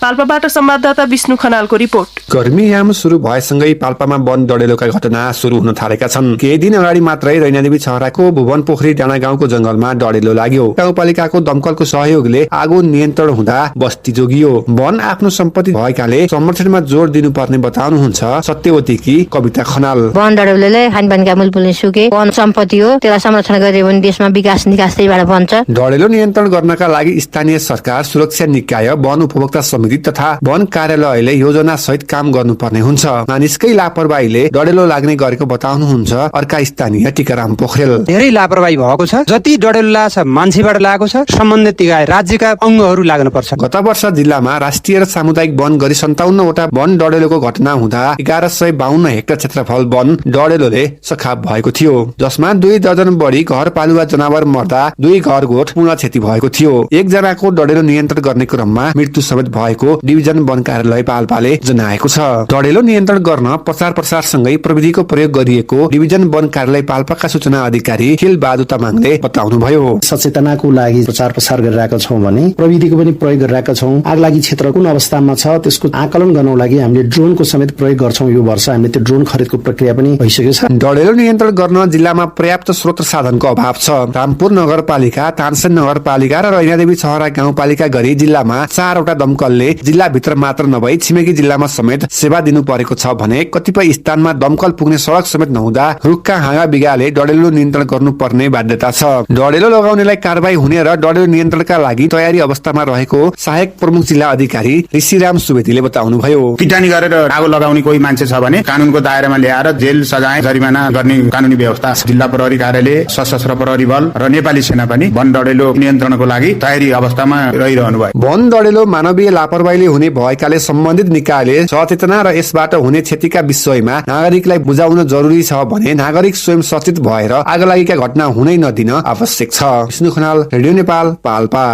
पाल्पाबाट संवाददाता विष्णु खनालको रिपोर्ट। गर्मीयाम सुरु भएसँगै पाल्पामा वन डढेलोका घटना सुरु हुन थालेका छन्। केही दिन अगाडि मात्रै रैनादेवी छहराको भुवन पोखरी डाँडा गाउँको जंगलमा डढेलो लाग्यो। गाउँपालिकाको दमकलको सहयोगले आगो नियन्त्रण हुँदा बस्ती जोगियो। वन आफ्नो सम्पत्ति भएकाले संरक्षणमा जोड़ दिनुपर्ने बताउनुहुन्छ सत्यवतीकी कविता खनाल। वन डढेलोले खानपानका मूलभूत सुके वन सम्पत्ति हो, त्यसलाई संरक्षण गरे भने देशमा विकास निकास त्यहीबाट बन्छ। डढेलो नियन्त्रण गर्नका लागि स्थानीय सरकार, सुरक्षा निकाय, वन उपभोक्ता समिति तथा वन कार्यालयले योजना सहित काम गर्नुपर्ने हुन्छ। मानिसकै लापरवाहीले डढेलो लाग्ने गरेको बताउनुहुन्छ अर्का स्थानीय टीकाराम पोखरेल। धेरै लापरवाही भएको छ। जति डढेलो लाग्छ मान्छेबाट लागेको छ, सम्बन्धित निकाय राज्यका अंगहरू लाग्नुपर्छ। गत वर्ष जिल्लामा राष्ट्रिय र सामुदायिक वन गरी 57 वटा वन डढेलोको घटना हुँदा 1152 हेक्टर क्षेत्रफल वन डढेलोले सखाप भएको थियो, जसमा 2 दर्जन बढी घरपालुवा जनावर मर्दा 2 घरगोठ पूर्ण क्षति भएको थियो। एकजनाको डढेलो नियन्त्रण गर्ने क्रममा मृत्यु समेत भएको डिभिजन वन कार्यालय पाल्पाले जनाएको छ। डढेलो नियन्त्रण गर्न प्रचार प्रसारसँगै प्रविधिको प्रयोग गरिएको डिभिजन वन कार्यालय पाल्पाका सूचना अधिकारी खेल बहादुर तामाङले बताउनुभयो। सचेतनाको लागि प्रचार प्रसार गरिरहेका छौं भने प्रविधिको पनि प्रयोग गरिरहेका छौं। आगलागी क्षेत्र कुन अवस्थामा छ त्यसको आकलन गर्नको लागि हामीले ड्रोनको समेत प्रयोग गर्छौं। यो वर्ष हामीले त्यो ड्रोन खरिदको प्रक्रिया पनि भइसकेको छ। डढेलो नियन्त्रण गर्न जिल्लामा पर्याप्त स्रोत साधनको अभाव छ। रामपुर नगरपालिका, तानसेन नगरपालिका र रैनादेवी छहरा गाउँपालिका गरी जिल्लामा 4 वटा दमकलले जिल्ला भित्र मात्र नभई छिमेकी जिल्लामा समेत सेवा दिनु परेको छ भने कतिपय स्थानमा दमकल पुग्ने सडक समेत नहुँदा रुखका हाँगा बिगाले डढेलो नियन्त्रण गर्नुपर्ने बाध्यता छ। डढेलो लगाउनेलाई कारबाही हुने र डढेलो नियन्त्रणका लागि तयारी अवस्थामा रहेको सहायक प्रमुख जिल्ला अधिकारी ऋषिराम सुवेदीले बताउनुभयो। पिटानी गरेर आगो लगाउने कोही मान्छे छ भने कानूनको दायरामा ल्याएर जेल सजाय जरिमाना गर्ने कानूनी व्यवस्था जिल्ला प्रहरी कार्यालय, सशस्त्र प्रहरी बल र नेपाली सेना पनि वन डढेलो नियन्त्रणको लागि तयारी अवस्थामा रहिरहनु भयो। वन डढेलो मानवीय लापरवाहीले हुने भएकाले सम्बन्धित निकायले सचेतना र यसबाट हुने क्षतिका विषयमा नागरिकलाई बुझाउन जरुरी छ भने नागरिक स्वयं सचेत भएर आगलागीका घटना हुनै नदिन आवश्यक छ। विष्णु खनाल, रेडियो नेपाल, पाल्पा।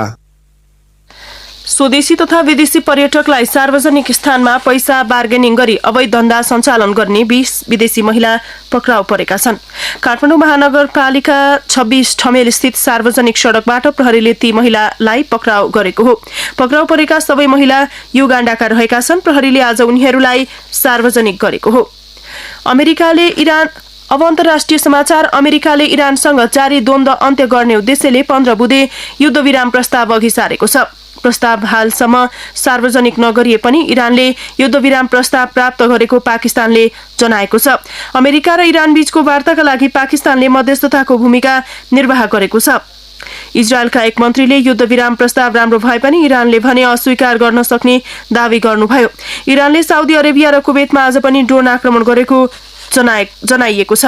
स्वदेशी तथा विदेशी पर्यटकलाई सार्वजनिक स्थानमा पैसा बार्गेनिङ गरी अवैध धन्दा सञ्चालन गर्ने 20 विदेशी महिला पक्राउ परेका छन्। काठमाडौँ महानगरपालिका 26 ठमेल स्थित सार्वजनिक सड़कबाट प्रहरीले ती महिलालाई पक्राउ गरेको हो। पक्राउ परेका सबै महिला युगाण्डाका रहेका छन्। प्रहरीले आज उनीहरूलाई सार्वजनिक गरेको हो। अब अन्तर्राष्ट्रिय समाचार। अमेरिकाले इरानसँग जारी द्वन्द्व अन्त्य गर्ने उद्देश्यले 15 बुँदे युद्धविराम प्रस्ताव अघि सारेको छ। प्रस्ताव हालसम्म सार्वजनिक नगरिए पनि इरानले युद्धविराम प्रस्ताव प्राप्त गरेको पाकिस्तानले जनाएको छ। अमेरिका र इरान बीचको वार्ताका लागि पाकिस्तानले मध्यस्थताको भूमिका निर्वाह गरेको छ। इजरायलका एक मन्त्रीले युद्धविराम प्रस्ताव राम्रो भए पनि इरानले भने अस्वीकार गर्न सक्ने दावी गर्नुभयो। इरानले साउदी अरेबिया र कुवेतमा आज पनि ड्रोन आक्रमण गरेको जनाइएको छ।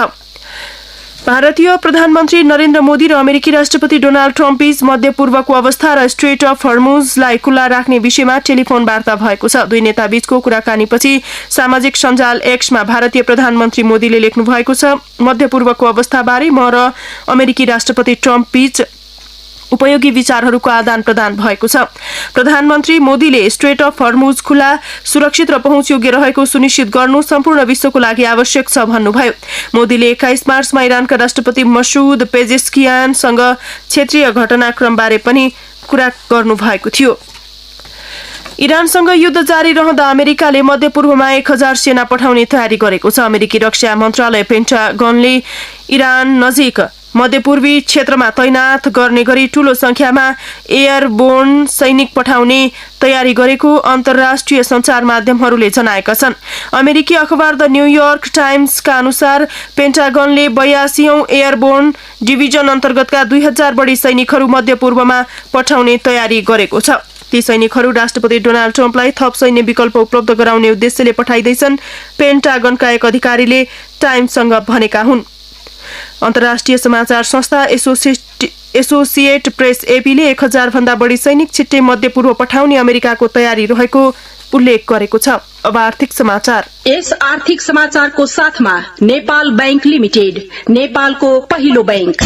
भारतीय प्रधानमन्त्री नरेन्द्र मोदी र अमेरिकी राष्ट्रपति डोनाल्ड ट्रम्प बीच मध्यपूर्वको अवस्था र स्ट्रेट अफ हर्मुजलाई खुल्ला राख्ने विषयमा टेलिफोन वार्ता भएको छ। दुई नेता बीचको कुराकानीपछि सामाजिक सञ्जाल एक्समा भारतीय प्रधानमन्त्री मोदीले लेख्नु भएको छ, मध्यपूर्वको अवस्थाबारे म र अमेरिकी राष्ट्रपति ट्रम्प बीच उपयोगी विचारहरूको आदान प्रदान भएको छ। प्रधानमन्त्री मोदीले स्ट्रेट अफ हर्मुज खुला, सुरक्षित र पहुँचयोग्य रहेको सुनिश्चित गर्नु सम्पूर्ण विश्वको लागि आवश्यक छ भन्नुभयो। मोदीले 21 मार्चमा इरानका राष्ट्रपति मसुद पेजेस्कियानसँग क्षेत्रीय घटनाक्रमबारे पनि कुरा गर्नुभएको थियो। इरानसँग युद्ध जारी रहँदा अमेरिकाले मध्यपूर्वमा 1000 सेना पठाउने तयारी गरेको छ। अमेरिकी रक्षा मन्त्रालय पेन्टागनले इरान नजिक मध्यपूर्वी क्षेत्रमा तैनात गर्ने गरी ठूलो संख्यामा एयरबोर्न सैनिक पठाउने तयारी गरेको अन्तर्राष्ट्रिय सञ्चार माध्यमहरूले जनाएका छन्। अमेरिकी अखबार द न्यूयोर्क टाइम्सका अनुसार पेन्टागनले 82औं एयरबोर्न डिभिजन अन्तर्गतका 2000 बढी सैनिकहरू मध्यपूर्वमा पठाउने तयारी गरेको छ। ती सैनिकहरू राष्ट्रपति डोनाल्ड ट्रम्पलाई थप सैन्य विकल्प उपलब्ध गराउने उद्देश्यले पठाइँदैछन्, पेन्टागनका एक अधिकारीले टाइम्ससँग भनेका हुन्। अन्तर्राष्ट्रिय समाचार संस्था एसोसिएट प्रेस एपीले 1000 भन्दा बढी सैनिक छिट्टै मध्यपूर्व पठाउने अमेरिकाको तयारी रहेको उल्लेख गरेको छ। अब आर्थिक समाचार। यस आर्थिक समाचारको साथमा नेपाल बैंक लिमिटेड, नेपालको पहिलो बैंक।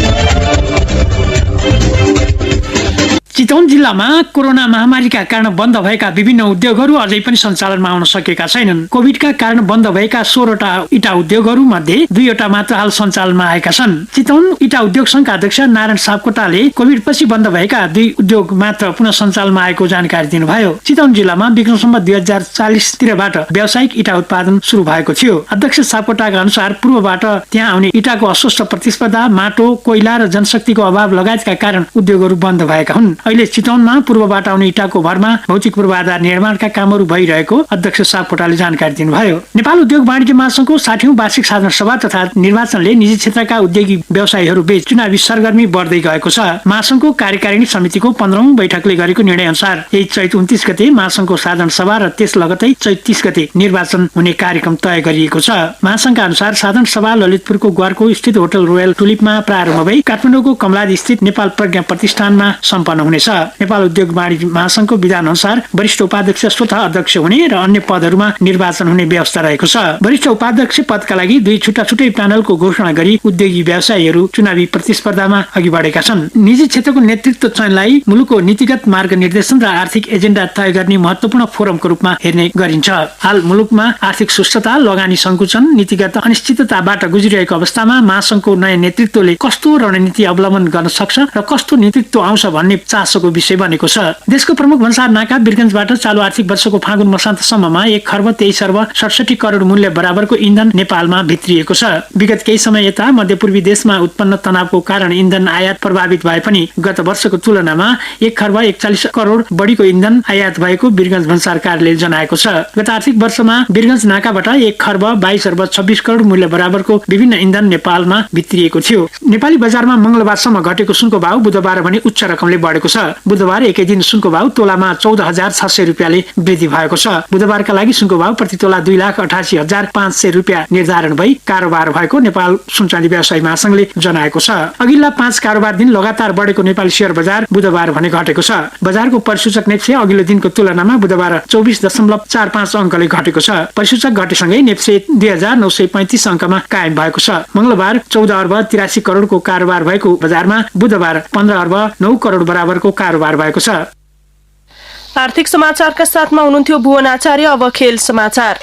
चितवन जिल्लामा कोरोना महामारीका कारण बन्द भएका विभिन्न उद्योगहरू अझै पनि सञ्चालनमा आउन सकेका छैनन्। कोभिडका कारण बन्द भएका 16वटा इटा उद्योगहरू मध्ये 2वटा मात्र हाल सञ्चालनमा आएका छन्। चितवन इटा उद्योग संघका अध्यक्ष नारायण सापकोटाले कोभिडपछि बन्द भएका 2 उद्योग मात्र पुनः सञ्चालनमा आएको जानकारी दिनुभयो। चितवन जिल्लामा विक्रमसम्म 2040 तिरबाट व्यावसायिक इटा उत्पादन सुरु भएको थियो। अध्यक्ष सापकोटाका अनुसार पूर्वबाट त्यहाँ आउने इटाको अस्वस्थ प्रतिस्पर्धा, माटो, कोइला र जनशक्तिको अभाव लगायतका कारण उद्योगहरू बन्द भएका हुन्। अहिले चितवनमा पूर्वबाट आउने इटाको भरमा भौतिक पूर्वाधार निर्माणका कामहरू भइरहेको अध्यक्ष सापकोटाले जानकारी दिनुभयो। नेपाल उद्योग वाणिज्य महासंघको 60औं वार्षिक साधारण सभा तथा निर्वाचनले निजी क्षेत्रका उद्योगी व्यवसायीहरू बीच चुनावी सरगर्मी बढ्दै गएको छ। महासंघको कार्यकारिणी समितिको 15औं बैठकले गरेको निर्णय अनुसार यही चैत 29 गते महासंघको साधारण सभा र त्यस लगतै चैत 30 गते निर्वाचन हुने कार्यक्रम तय गरिएको छ। महासंघका अनुसार साधारण सभा ललितपुरको ग्वारको स्थित होटल रोयल टुलिपमा प्रारम्भ भई काठमाडौँको कमलादी स्थित नेपाल प्रज्ञा प्रतिष्ठानमा सम्पन्न हुनेछ। नेपाल उद्योग वाणिज्य महासंघको विधान अनुसार वरिष्ठ उपाध्यक्ष स्वतः अध्यक्ष हुने र अन्य पदहरूमा निर्वाचन हुने व्यवस्था रहेको छ। वरिष्ठ उपाध्यक्ष पदका लागि 2 छुट्टा-छुट्टै प्यानलको घोषणा गरी उद्योगी व्यवसायीहरू चुनावी प्रतिस्पर्धामा अघि बढेका छन्। निजी क्षेत्रको नेतृत्व चयनलाई मुलुकको नीतिगत मार्गनिर्देशन र आर्थिक एजेन्डा तय गर्ने महत्त्वपूर्ण फोरमको रूपमा हेर्ने गरिन्छ। हाल मुलुकमा आर्थिक सुस्तता, लगानी संकुचन, नीतिगत अनिश्चितताबाट गुज्रिरहेको अवस्थामा महासंघको नयाँ नेतृत्वले कस्तो रणनीति अवलम्बन गर्न सक्छ र कस्तो नेतृत्व आउँछ भन्ने चासोको विषय बनेको छ। देशको प्रमुख भन्सार नाका वीरगञ्जबाट चालु आर्थिक वर्षको फागुन मसान्तसम्ममा 1 खर्ब 23 अर्ब 67 करोड मूल्य बराबरको इन्धन नेपालमा भित्रिएको छ। विगत केही समय यता मध्यपूर्वी देशमा उत्पन्न तनावको कारण इन्धन आयात प्रभावित भए पनि गत वर्षको तुलनामा 1 खर्ब 41 करोड बढीको इन्धन आयात भएको वीरगञ्ज भन्सार कार्यालयले जनाएको छ। गत आर्थिक वर्षमा वीरगञ्ज नाकाबाट 1 खर्ब 22 अर्ब 26 करोड मूल्य बराबरको विभिन्न इन्धन नेपालमा भित्रिएको थियो। नेपाली बजारमा मंगलबारसम्म घटेको सुनको भाव बुधबार भने उच्च रकमले बढेको छ। बुधबार एकै दिन सुनको भाव तोलामा 14,600 रुपियाँले वृद्धि भएको छ। बुधबारका लागि सुनको भाव प्रति तोला 2,88,500 रुपियाँ निर्धारण भई कारोबार भएको नेपाल सुनचाँदी व्यवसायी महासंघले जनाएको छ। अघिल्ला 5 कारोबार दिन लगातार बढेको नेपाली शेयर बजार बुधबार भने घटेको छ। बजारको परिसूचक नेप्से अघिल्लो दिनको तुलनामा बुधबार 24.45 अंकले घटेको छ। परिसूचक घटेसँगै नेप्से 2,935 अंकमा कायम भएको छ। मंगलबार 14 अर्ब 83 करोडको कारोबार भएको बजारमा बुधबार 15 अर्ब 9 करोड बराबरको कारोबार भएको छ। आर्थिक समाचारका साथमा हुनुहुन्थ्यो भुवन आचार्य। अब खेल समाचार।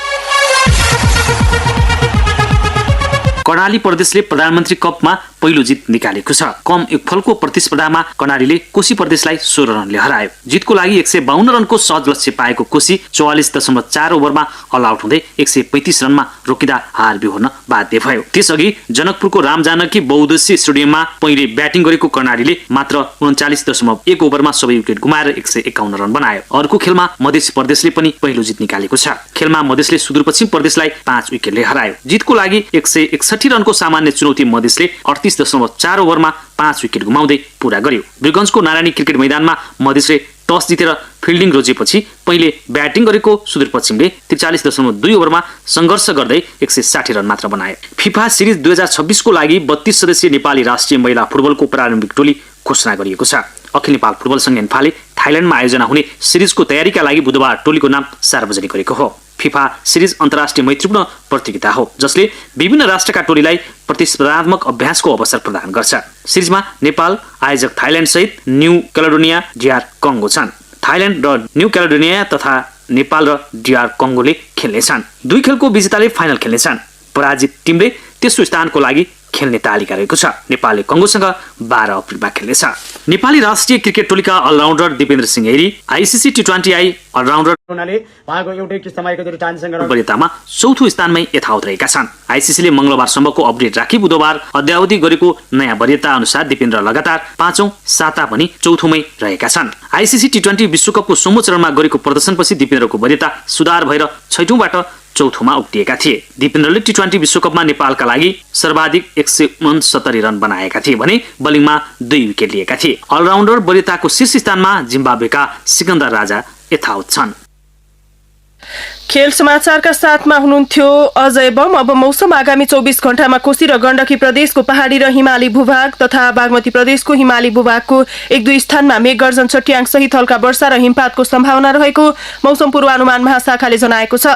कर्णाली प्रदेशले प्रधानमन्त्री कपमा पहिलो जित निकालेको छ। कम एकफलको प्रतिस्पर्धामा कर्णालीले कोशी प्रदेशलाई 16 रनले हरायो। जितको लागि 152 रनको सहज लक्ष्य पाएको कोशी 44.4 ओभरमा अल आउट हुँदै 135 रनमा रोकिँदा हार बिहोर्न बाध्य भयो। त्यसअघि जनकपुरको रामजानकी बहुउद्देश्य स्टेडियममा पहिले ब्याटिङ गरेको कर्णालीले मात्र 39.1 ओभरमा सबै विकेट गुमाएर 151 रन बनायो। अर्को खेलमा मधेसी प्रदेशले पनि पहिलो जित निकालेको छ। खेलमा मधेसले सुदूरपश्चिम प्रदेशलाई 5 विकेटले हरायो। जितको लागि 161 रनको सामान्य चुनौती मधेसले 38.4 ओभरमा 5 विकेट गुमाउँदै पूरा गर्यो। वीरगञ्जको नारायणी क्रिकेट मैदानमा मधेसले टस जितेर फिल्डिङ रोजेपछि पहिले ब्याटिङ गरेको सुदूरपश्चिमले 43.2 ओभरमा सङ्घर्ष गर्दै 160 रन मात्र बनायो। फिफा सिरिज 2026 को लागि 32 सदस्यीय नेपाली राष्ट्रिय महिला फुटबलको प्रारम्भिक टोली घोषणा गरिएको छ। अखिल नेपाल फुटबल संघ एन्फाले थाइल्यान्डमा आयोजना हुने सिरिजको तयारीका लागि बुधबार टोलीको नाम सार्वजनिक गरेको हो। फिफा सिरिज अन्तर्राष्ट्रिय मैत्रीपूर्ण प्रतियोगिता हो जसले विभिन्न राष्ट्रका टोलीलाई प्रतिस्पर्धात्मक अभ्यासको अवसर प्रदान गर्छ। सिरिजमा नेपाल, आयोजक थाइल्यान्ड सहित न्यू क्यालेडोनिया, DR कङ्गो छन्। थाइल्यान्ड र न्यू क्यालेडोनिया तथा नेपाल र DR कङ्गोले खेल्नेछन्। 2 खेलको विजेताले फाइनल खेल्नेछन्। पराजित टिमले तेस्रो स्थानको लागि खेल्ने तालिका रहेको छ। नेपालले कङ्गोसँग 12 अप्रिलमा खेल्नेछ। नेपाली राष्ट्रिय क्रिकेट टोलीका अलराउन्डर दिपेन्द्र सिंह हेरी ICC T20I अलराउन्डर वरियतामा चौथो स्थानमै यथावत रहेका छन्। ICCले मंगलबारसम्मको अपडेट राखी बुधबार अद्यावधि गरेको नयाँ वरियता अनुसार दिपेन्द्र लगातार 5औं साता पनि चौथोमै रहेका छन्। ICC T20 विश्वकपको सोमो चरणमा गरेको प्रदर्शनपछि दिपेन्द्रको वरियता सुधार भएर 6औंबाट चौथोमा उक्लिएका थिए। दिपेन्द्रले T20 विश्वकपमा नेपालका लागि सर्वाधिक 169 रन बनाएका थिए भने बलिङमा 2 विकेट लिएका थिए। अलराउन्डर वरियताको शीर्ष स्थानमा जिम्बाब्वेका सिकन्दर राजा यथावत छन्। खेल समाचारका साथमा हुनुहुन्थ्यो अजय बम। अब मौसम आगामी 24 घण्टामा कोशी र गण्डकी प्रदेशको पहाडी र हिमाली भूभाग तथा बागमती प्रदेशको हिमाली भूभागको 1-2 स्थानमा मेघगर्जन छट्याङ सहित हल्का वर्षा र हिमपातको सम्भावना रहेको मौसम पूर्वानुमान महाशाखाले जनाएको छ।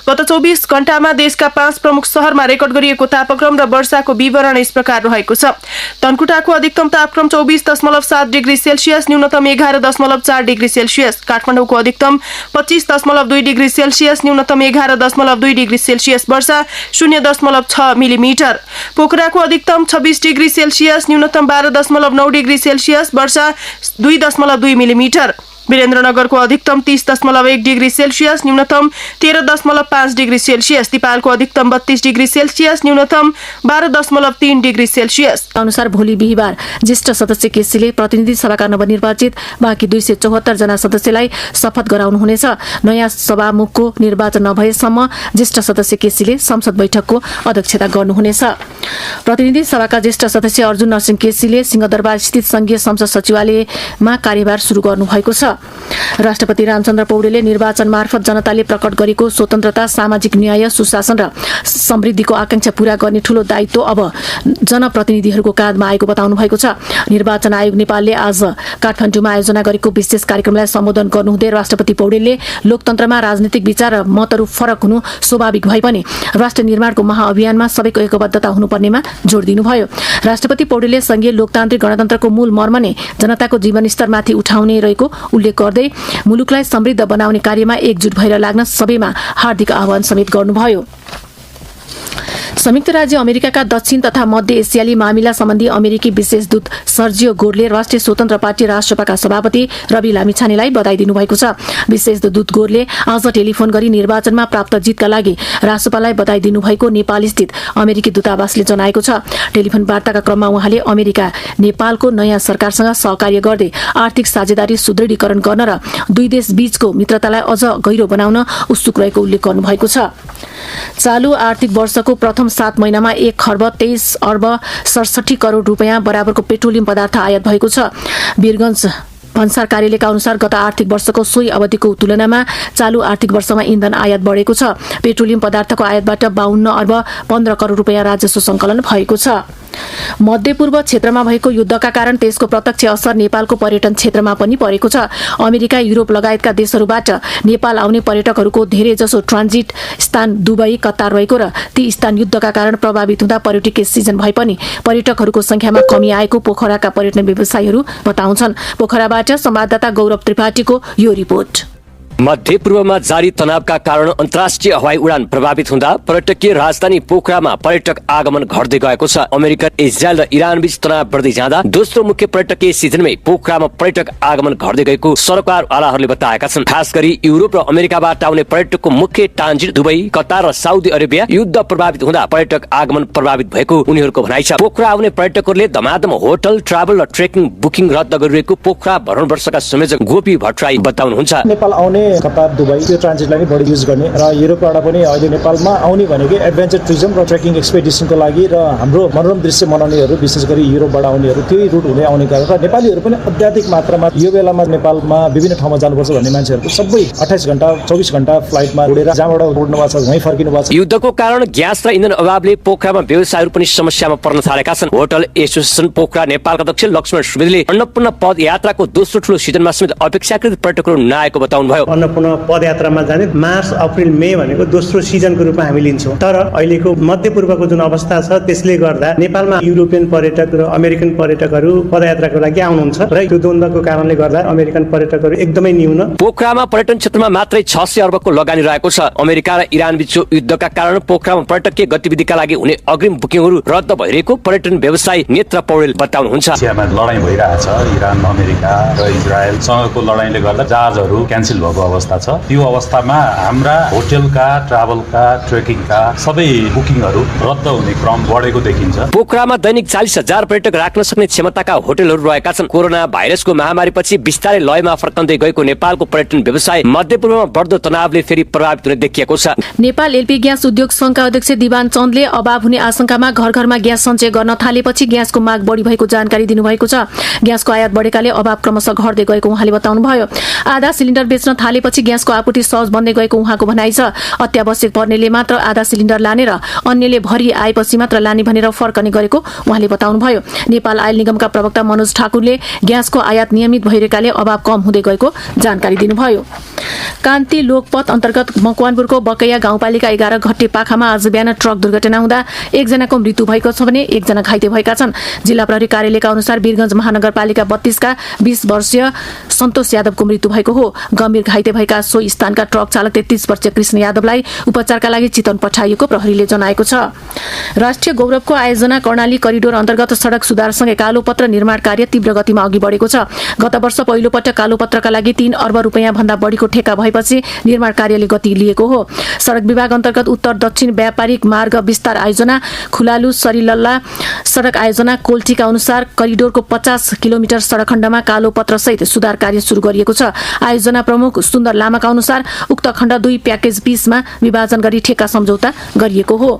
गत 24 घण्टामा देशका 5 प्रमुख शहरमा रेकर्ड गरिएको तापक्रम र वर्षाको विवरण यस प्रकार रहेको छ। धनकुटाको अधिकतम तापक्रम 24.7 डिग्री सेल्सियस, न्यूनतम 11.4 डिग्री सेल्सियस। काठमाडौँको अधिकतम 25.2 डिग्री सेल्सियस, न्यूनतम 11.2 डिग्री सेल्सियस। वर्षा 0.6 मिलिमिटर। पोखराको अधिकतम 26 डिग्री सेल्सियस, न्यूनतम 12.9 डिग्री सेल्सियस। वर्षा 2.2 मिलिमिटर। वीरेन्द्रनगरको अधिकतम 30.1 डिग्री सेल्सियस, न्यूनतम 13.5 डिग्री सेल्सियस। दिपालको अधिकतम 32 डिग्री सेल्सियस, न्यूनतम 12.3 डिग्री सेल्सियस। अनुसार भोलि बिहिबार ज्येष्ठ सदस्य केसीले प्रतिनिधि सभाका नवनिर्वाचित बाँकी 274 जना सदस्यलाई शपथ गराउनुहुनेछ। नयाँ सभामुखको निर्वाचन नभएसम्म ज्येष्ठ सदस्य केसीले संसद बैठकको अध्यक्षता गर्नुहुनेछ। प्रतिनिधि सभाका ज्येष्ठ सदस्य अर्जुन नरसिंह केसीले सिंहदरबार स्थित संघीय संसद सचिवालयमा कार्यभार शुरू गर्नुभएको छ। राष्ट्रपति रामचन्द्र पौडेलले निर्वाचन मार्फत जनताले प्रकट गरेको स्वतन्त्रता, सामाजिक न्याय, सुशासन र समृद्धिको आकांक्षा पूरा गर्ने ठूलो दायित्व अब जनप्रतिनिधिहरूको काँधमा आएको बताउनु भएको छ। निर्वाचन आयोग नेपालले आज काठमाडौँमा आयोजना गरेको विशेष कार्यक्रमलाई सम्बोधन गर्नुहुँदै राष्ट्रपति पौडेलले लोकतन्त्रमा राजनीतिक विचार र मतहरू फरक हुनु स्वाभाविक भए पनि राष्ट्र निर्माणको महाअभियानमा सबैको एकबद्धता हुनुपर्नेमा जोड दिनुभयो। राष्ट्रपति पौडेलले संघीय लोकतान्त्रिक गणतन्त्रको मूल मर्म नै जनताको जीवनस्तरमाथि उठाउने रहेको उल्लेख गर्दै मुलुकलाई समृद्ध बनाउने कार्यमा एकजुट भएर लाग्न सबैमा हार्दिक आह्वान समेत गर्नुभयो। संयुक्त राज्य अमेरिकाका दक्षिण तथा मध्य एसियाली मामिला सम्बन्धी अमेरिकी विशेष दूत सर्जियो गोरले राष्ट्रिय स्वतन्त्र पार्टी राष्ट्रपाका सभापति रवि लामिछानेलाई बधाई दिनुभएको छ। विशेष दूत गोरले आज टेलिफोन गरी निर्वाचनमा प्राप्त जितका लागि राष्ट्रपालाई बधाई दिनुभएको नेपाल स्थित अमेरिकी दूतावासले जनाएको छ। टेलिफोन वार्ताका क्रममा उहाँले अमेरिका नेपालको नयाँ सरकारसँग सहकार्य गर्दै आर्थिक साझेदारी सुदृढीकरण गर्न र दुई देश बीचको मित्रतालाई अझ गहिरो बनाउन उत्सुक रहेको उल्लेख गर्नुभएको छ। चालू आर्थिक वर्षको प्रथम 7 महिनामा 1 खर्ब 23 अर्ब 67 करोड रुपियाँ बराबरको पेट्रोलियम पदार्थ आयात भएको छ। वीरगञ्ज भन्सार कार्यालयका अनुसार गत आर्थिक वर्षको सोही अवधिको तुलनामा चालू आर्थिक वर्षमा इन्धन आयात बढेको छ। पेट्रोलियम पदार्थको आयातबाट 52 अर्ब 15 करोड रुपियाँ राजस्व सङ्कलन भएको छ। मध्यपूर्व क्षेत्रमा भएको युद्धका कारण त्यसको प्रत्यक्ष असर नेपालको पर्यटन क्षेत्रमा पनि परेको छ। अमेरिका, युरोप लगायतका देशहरूबाट नेपाल आउने पर्यटकहरूको धेरैजसो ट्रान्जिट स्थान दुबई, कतार रहेको र ती स्थान युद्धका कारण प्रभावित हुँदा पर्यटकीय सिजन भए पनि पर्यटकहरूको संख्यामा कमी आएको पोखराका पर्यटन व्यवसायीहरू बताउँछन्। पोखराबाट संवाददाता गौरव त्रिपाठीको यो रिपोर्ट। मध्यपूर्वमा जारी तनावका कारण अन्तर्राष्ट्रिय हवाई उडान प्रभावित हुँदा पर्यटकीय राजधानी पोखरामा पर्यटक आगमन घट्दै गएको छ। अमेरिका, इजरायल र इरान बीच तनाव बढ्दै जाँदा दोस्रो मुख्य पर्यटकीय सिजनमै पोखरामा पर्यटक आगमन घट्दै गएको सरकारवालाहरूले बताएका छन्। खास गरी युरोप र अमेरिकाबाट आउने पर्यटकको मुख्य ट्रान्जिट दुबई, कतार र साउदी अरेबिया युद्ध प्रभावित हुँदा पर्यटक आगमन प्रभावित भएको उनीहरूको भनाइ छ। पोखरा आउने पर्यटकहरूले धमाधम होटल, ट्राभल र ट्रेकिङ बुकिङ रद्द गरिरहेको पोखरा भ्रमण वर्षका संयोजक गोपी भट्टराई बताउनुहुन्छ। नेपाल आउने कतार, दुबई त्यो ट्रान्जिटलाई नै बढी युज गर्ने र युरोपबाट पनि अहिले नेपालमा आउने भनेको एडभेन्चर टुरिज्म र ट्रेकिङ एक्सपेडिसनको लागि र हाम्रो मनोरम दृश्य मनाउनेहरू विशेष गरी युरोपबाट आउनेहरू त्यही रुट हुँदै आउने कारण र नेपालीहरू पनि अत्याधिक मात्रामा यो बेलामा नेपालमा विभिन्न ठाउँमा जानुपर्छ भन्ने मान्छेहरूको सबै 28 घण्टा 24 घण्टा फ्लाइटमा उडेर जहाँबाट उड्नु भएको छ वहीँ फर्किनु भएको छ। युद्धको कारण ग्यास र इन्धन अभावले पोखरामा व्यवसायहरू पनि समस्यामा पर्न थालेका छन्। होटल एसोसिएसन पोखरा नेपालका अध्यक्ष लक्ष्मण सुवेदीले अन्नपूर्ण पदयात्राको दोस्रो ठूलो सिजनमा समेत अपेक्षाकृत पर्यटकहरू नआएको बताउनुभयो। अन्नपूर्ण पदयात्रामा जाने मार्च, अप्रिल, मे भनेको दोस्रो सिजनको रूपमा हामी लिन्छौँ। तर अहिलेको मध्यपूर्वको जुन अवस्था छ त्यसले गर्दा नेपालमा युरोपियन पर्यटक र अमेरिकन पर्यटकहरू पदयात्राको लागि आउनुहुन्छ र यो द्वन्द्वको कारणले गर्दा अमेरिकन पर्यटकहरू एकदमै न्यून। पोखरामा पर्यटन क्षेत्रमा मात्रै 600 अर्बको लगानी रहेको छ। अमेरिका र इरान बीचको युद्धका कारण पोखरामा पर्यटकीय गतिविधिका लागि हुने अग्रिम बुकिङहरू रद्द भइरहेको पर्यटन व्यवसायी नेत्र पौडेल बताउनुहुन्छ। एसियामा लडाईँ भइरहेछ। इरान, अमेरिका र इजरायलसँगको लडाईँले गर्दा जहाजहरू क्यान्सल भएको अवस्था छ। त्यो अवस्थामा हाम्रा होटलका, ट्राभलका, ट्रेकिङका सबै बुकिङहरू रद्द हुने क्रम बढेको देखिन्छ। पोखरामा दैनिक 40,000 पर्यटक राख्न सक्ने क्षमताका होटलहरू रहेका छन्। कोरोना भाइरसको महामारीपछि बिस्तारै लयमा फर्कँदै गएको नेपालको पर्यटन व्यवसाय मध्यपूर्वमा बढ्दो तनावले फेरि प्रभावित हुने देखिएको छ। नेपाल एलपी ग्यास उद्योग संघका अध्यक्ष दिवान चन्दले अभाव हुने आशंकामा घर घरमा ग्यास सञ्चय गर्न थालेपछि ग्यासको माग बढी भएको जानकारी दिनुभएको छ। ग्यासको आयात बढेकाले अभाव क्रमशः घट्दै गएको उहाँले बताउनुभयो। आधा सिलिन्डर बेच्न थाले थालेपछि ग्यासको आपूर्ति सहज बन्दै गएको उहाँको भनाइ छ। अत्यावश्यक पर्नेले मात्र आधा सिलिन्डर लाने र अन्यले भरि आएपछि मात्र लाने भनेर फर्कने गरेको उहाँले बताउनुभयो। नेपाल आयल निगमका प्रवक्ता मनोज ठाकुरले ग्यासको आयात नियमित भइरहेकाले अभाव कम हुँदै गएको जानकारी दिनुभयो। कान्ति लोकपथ अन्तर्गत मकवानपुरको बकैया गाउँपालिका 11 घट्टे पाखामा आज बिहान ट्रक दुर्घटना हुँदा एकजनाको मृत्यु भएको छ भने एकजना घाइते भएका छन्। जिल्ला प्रहरी कार्यालयका अनुसार वीरगञ्ज महानगरपालिका 32 का 20 वर्षीय सन्तोष यादवको मृत्यु भएको हो। गम्भीर घाइते भएका सो स्थानका ट्रक चालक 33 वर्षीय कृष्ण यादवलाई उपचारका लागि चितवन पठाइएको प्रहरीले जनाएको छ। राष्ट्रिय गौरवको आयोजना कर्णाली करिडोर अन्तर्गत सडक सुधारसँगै कालोपत्र निर्माण कार्य तीव्र गतिमा अघि बढेको छ। गत वर्ष पहिलो पटक कालोपत्रका लागि 3 अर्ब रुपैयाँ भन्दा बढीको ठेक्का भएपछि निर्माण कार्यले गति लिएको हो। सडक विभाग अन्तर्गत उत्तर दक्षिण व्यापारिक मार्ग विस्तार आयोजना, खुलालु सरिलल्ला सडक आयोजना कोल्टीका अनुसार करिडोरको 50 किलोमिटर सडक खण्डमा कालोपत्र सहित सुधार कार्य सुरु गरिएको छ। आयोजना प्रमुख सुन्दर लामाका अनुसार उक्त खण्ड 2 प्याकेज 20 मा विभाजन गरी ठेक्का सम्झौता गरिएको हो।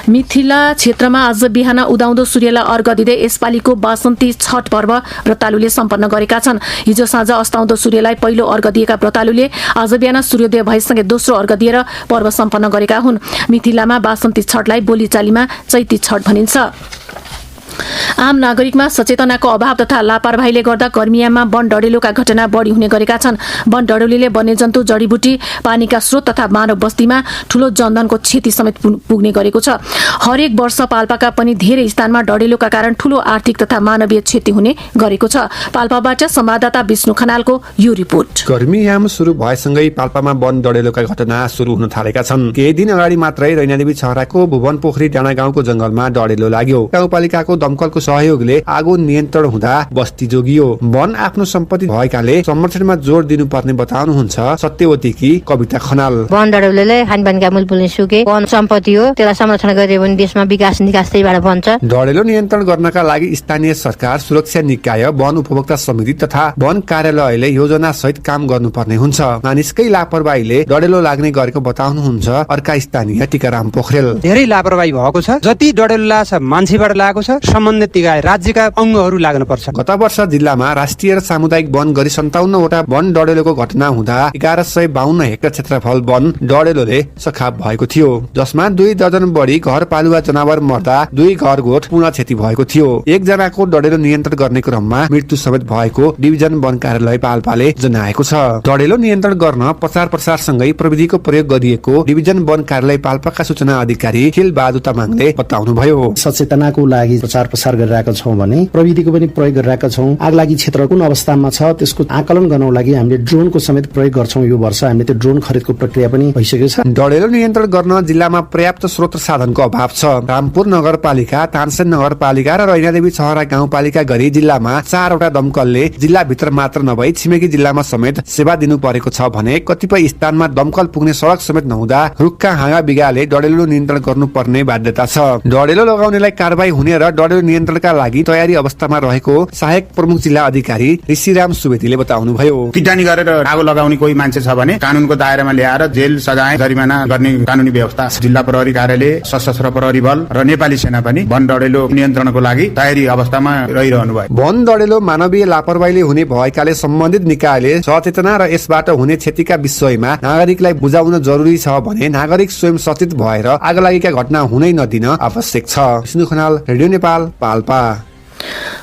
मिथिला क्षेत्रमा आज बिहान उदाउँदो सूर्यलाई अर्घ दिँदै यसपालिको वासन्ती छठ पर्व व्रतालुले सम्पन्न गरेका छन्। हिजो साँझ अस्ताउँदो सूर्यलाई पहिलो अर्घ दिएका व्रतालुले आज बिहान सूर्योदय भएसँगै दोस्रो अर्घ दिएर पर्व सम्पन्न गरेका हुन्। मिथिलामा वासन्ती छठलाई बोलीचालीमा चैती छठ भनिन्छ। आम नागरिकमा सचेतनाको अभाव तथा लापरवाहीले गर्दा कर्मियामा वन डढेलोका घटना बढी हुने गरेका छन्। वन डढेलोले वन्यजन्तु, जडीबुटी, पानीका स्रोत तथा मानव बस्तीमा ठूलो जनधनको क्षति समेत पुग्ने गरेको छ। हरेक वर्ष पाल्पाका पनि धेरै स्थानमा डढेलोका कारण ठूलो आर्थिक तथा मानवीय क्षति हुने गरेको छ। पाल्पाबाट संवाददाता विष्णु खनालको यो रिपोर्ट। गर्मीयाम सुरु भएसँगै पाल्पामा वन डढेलोका घटना सुरु हुन थालेका छन्। केही दिन अगाडि मात्रै रैनादेवी छहराको भुवन पोखरी डाँडा गाउँको जंगलमा डढेलो लाग्यो। गाउँपालिकाको दमकलको सहयोगले आगो नियन्त्रण हुँदा बस्ती जोगियो। वन आफ्नो सम्पत्ति भएकाले संरक्षणमा जोड दिनुपर्ने बताउनुहुन्छ सत्यवतीकी कविता खनाल। वन डढेलोले खानपानका मूल पुल्ने सुके वन सम्पत्ति हो, त्यसलाई संरक्षण गरियो भने देशमा विकास निकास त्यहीबाट बन्छ। डढेलो नियन्त्रण गर्नका लागि स्थानीय सरकार, सुरक्षा निकाय, वन उपभोक्ता समिति तथा वन कार्यालयले योजना सहित काम गर्नुपर्ने हुन्छ। मानिसकै लापरवाहीले डढेलो लाग्ने गरेको बताउनुहुन्छ अर्का स्थानीय टीकाराम पोखरेल। धेरै लापरवाही भएको छ। जति डढेलो लाग्छ मान्छेबाट लागेको छ, सम्बन्धित निकाय राज्यका अंगहरू लाग्न पर्छ। गत वर्ष जिल्लामा राष्ट्रिय र सामुदायिक वन गरी 57 वटा वन डढेलोको घटना हुँदा 1152 हेक्टर क्षेत्रफल वन डढेलोले सखाप भएको थियो, जसमा 2 दर्जन बढी घरपालुवा जनावर मर्दा 2 घरगोठ पूर्ण क्षति भएको थियो। एकजनाको डढेलो नियन्त्रण गर्ने क्रममा मृत्यु समेत भएको डिभिजन वन कार्यालय पाल्पाले जनाएको छ। डढेलो नियन्त्रण गर्न प्रचार प्रसारसँगै प्रविधिको प्रयोग गरिएको डिभिजन वन कार्यालय पाल्पाका सूचना अधिकारी खिल बहादुर तामाङले बताउनुभयो। सचेतनाको लागि प्रचार प्रसार गरिरहेका छौं भने प्रविधिको पनि प्रयोग गरिरहेका छौं। आगलागी क्षेत्र कुन अवस्थामा छ त्यसको आकलन गर्नको लागि हामीले ड्रोनको समेत प्रयोग गर्छौं। यो वर्ष हामीले त्यो ड्रोन खरिदको प्रक्रिया पनि भइसकेको छ। डढेलो नियन्त्रण गर्न जिल्लामा पर्याप्त स्रोत साधनको अभाव छ। रामपुर नगरपालिका, तानसेन नगरपालिका र रैनादेवी छहरा गाउँपालिका गरी जिल्लामा 4 वटा दमकलले जिल्ला भित्र मात्र नभई छिमेकी जिल्लामा समेत सेवा दिनु परेको छ भने कतिपय स्थानमा दमकल पुग्ने सडक समेत नहुँदा रुखका हाँगा बिगाले डढेलो नियन्त्रण गर्नुपर्ने बाध्यता छ। डढेलो लगाउनेलाई कारबाही हुने र डढेलो नियन्त्रणका लागि तयारी अवस्थामा रहेको सहायक प्रमुख जिल्ला अधिकारी ऋषिराम सुवेदीले बताउनुभयो। किटानी गरेर आगो लगाउने कोही मान्छे छ भने कानुनको दायरामा ल्याएर जेल, सजाय, जरिमाना गर्ने कानुनी व्यवस्था जिल्ला प्रहरी कार्यालय, सशस्त्र प्रहरी बल र नेपाली सेना पनि वन डढेलो नियन्त्रणको लागि तयारी अवस्थामा रहिरहनु भयो। वन डढेलो मानवीय लापरवाहीले हुने भएकाले सम्बन्धित निकायले सचेतना र यसबाट हुने क्षतिका विषयमा नागरिकलाई बुझाउन जरुरी छ भने नागरिक स्वयं सचेत भएर आगलागीका घटना हुनै नदिन आवश्यक छ। विष्णु खनाल, रेडियो नेपाल, पाल्पा।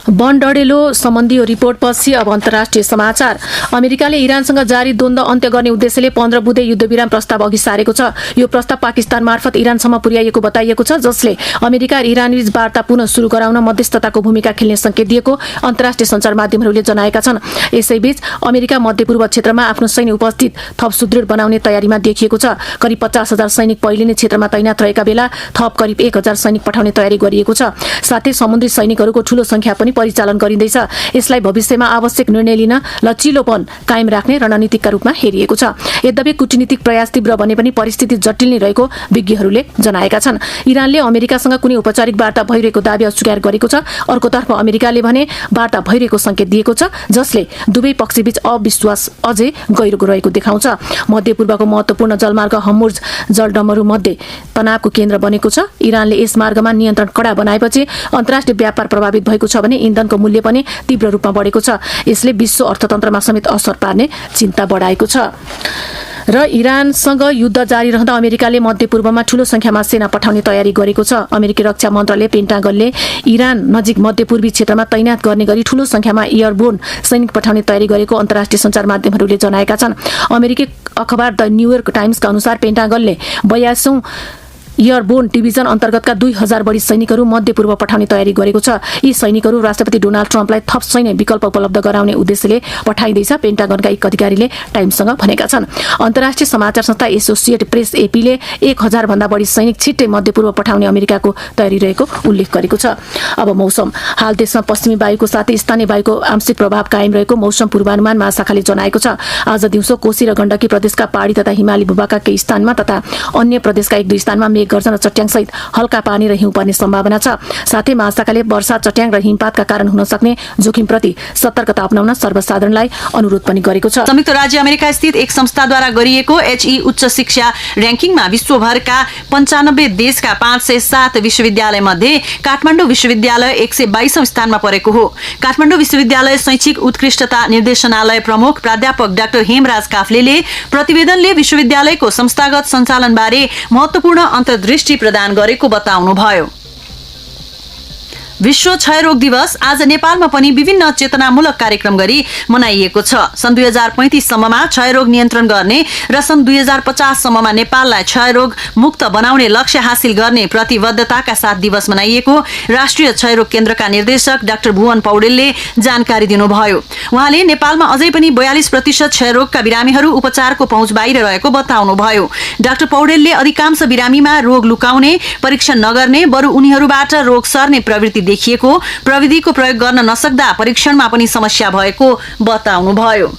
वन डढेलो सम्बन्धी रिपोर्ट पछि अब अन्तर्राष्ट्रिय समाचार। अमेरिकाले इरानसँग जारी द्वन्द्व अन्त्य गर्ने उद्देश्यले 15 बुँदे युद्धविराम प्रस्ताव अघि सारेको छ। यो प्रस्ताव पाकिस्तान मार्फत इरानसम्म पुर्याइएको बताइएको छ, जसले अमेरिका र इरान बीच वार्ता पुनः सुरु गराउन मध्यस्थताको भूमिका खेल्ने संकेत दिएको अन्तर्राष्ट्रिय सञ्चार माध्यमहरूले जनाएका छन्। यसैबीच अमेरिका मध्यपूर्व क्षेत्रमा आफ्नो सैन्य उपस्थिति थप सुदृढ बनाउने तयारीमा देखिएको छ। करिब 50,000 सैनिक पहिले नै क्षेत्रमा तैनात रहेका बेला थप करिब 1,000 सैनिक पठाउने तयारी गरिएको छ। साथै समुद्री सैनिकहरूको ठूलो संख्या पनि परिचालन गरिँदैछ। यसलाई भविष्यमा आवश्यक निर्णय लिन लचिलोपन कायम राख्ने रणनीतिकका रूपमा हेरिएको छ। यद्यपि कूटनीतिक प्रयास तीव्र बने पनि परिस्थिति जटिल नै रहेको विज्ञहरूले जनाएका छन्। इरानले अमेरिकासँग कुनै औपचारिक वार्ता भइरहेको दाबी अस्वीकार गरेको छ। अर्कोतर्फ अमेरिकाले भने वार्ता भइरहेको संकेत दिएको छ, जसले दुवै पक्षबीच अविश्वास अझै गहिरो रहेको देखाउँछ। मध्यपूर्वको महत्वपूर्ण जलमार्ग हर्मुज जलडमरू मध्ये तनावको केन्द्र बनेको छ। इरानले यस मार्गमा नियन्त्रण कडा बनाएपछि अन्तर्राष्ट्रिय व्यापार प्रभावित भएको छ भने इन्धनको मूल्य पनि तीव्र रूपमा बढेको छ। यसले विश्व अर्थतन्त्रमा समेत असर पार्ने चिन्ता बढाएको छ। र इरानसँग युद्ध जारी रहँदा अमेरिकाले मध्यपूर्वमा ठूलो संख्यामा सेना पठाउने तयारी गरेको छ। अमेरिकी रक्षा मन्त्रालय पेन्टागनले इरान नजिक मध्यपूर्वी क्षेत्रमा तैनात गर्ने गरी ठूलो संख्यामा एयरबोर्न सैनिक पठाउने तयारी गरेको अन्तर्राष्ट्रिय सञ्चार माध्यमहरूले जनाएका छन्। अमेरिकी अखबार द न्यूयोर्क टाइम्सका अनुसार पेन्टागनले 82औं एयरबोर्न डिभिजन अन्तर्गतका 2000 बढी सैनिकहरू मध्यपूर्व पठाउने तयारी गरेको छ। यी सैनिकहरू राष्ट्रपति डोनाल्ड ट्रम्पलाई थप सैन्य विकल्प उपलब्ध गराउने उद्देश्यले पठाइँदैछ, पेन्टागनका एक अधिकारीले टाइम्ससँग भनेका छन्। अन्तर्राष्ट्रिय समाचार संस्था एसोसिएट प्रेस एपीले 1000 भन्दा बढी सैनिक छिट्टै मध्यपूर्व पठाउने अमेरिकाको तयारी रहेको उल्लेख गरेको छ। अब मौसम। हाल देशमा पश्चिमी वायुको साथै स्थानीय वायुको आंशिक प्रभाव कायम रहेको मौसम पूर्वानुमान महाशाखाले जनाएको छ। आज दिउँसो कोशी र गण्डकी प्रदेशका पहाडी तथा हिमाली भूभागका केही स्थानमा तथा अन्य प्रदेशका 1-2 स्थानमा गर्जन र चट्याङ सहित हल्का पानी र हिउँ पर्ने सम्भावना छ। साथै महाशाखाले वर्षा, चट्याङ र हिमपातका कारण हुन सक्ने जोखिमप्रति सतर्कता अपनाउन सर्वसाधारणलाई अनुरोध पनि गरेको छ। संयुक्त राज्य अमेरिका स्थित एक संस्थाद्वारा गरिएको HE उच्च शिक्षा र्याङ्किङमा विश्वभरका 95 देशका 507 विश्वविद्यालय मध्ये काठमाडौँ विश्वविद्यालय 122औं स्थानमा परेको हो। काठमाडौँ विश्वविद्यालय शैक्षिक उत्कृष्टता निर्देशनालय प्रमुख प्राध्यापक डाक्टर हेमराज काफ्लेले प्रतिवेदनले विश्वविद्यालयको संस्थागत सञ्चालनबारे महत्त्वपूर्ण अन्तर्दृष्टि प्रदान गरेको बताउनुभयो। विश्व क्षयरोग दिवस आज नेपालमा पनि विभिन्न चेतनामूलक कार्यक्रम गरी मनाइएको छ। सन् 2035 सम्ममा क्षयरोग नियन्त्रण गर्ने र सन् 2050 सम्ममा नेपाललाई क्षयरोग मुक्त बनाउने लक्ष्य हासिल गर्ने प्रतिबद्धताका साथ दिवस मनाइएको राष्ट्रिय क्षयरोग केन्द्रका निर्देशक डाक्टर भुवन पौडेलले जानकारी दिनुभयो। उहाँले नेपालमा अझै पनि 42% क्षयरोगका बिरामीहरू उपचारको पहुँच बाहिर रहेको बताउनुभयो। डाक्टर पौडेलले अधिकांश बिरामीमा रोग लुकाउने, परीक्षण नगर्ने, बरु उनीहरूबाट रोग सर्ने प्रवृत्ति देखिएको, प्रविधिको प्रयोग गर्न नसक्दा परीक्षणमा पनि समस्या भएको बताउनुभयो।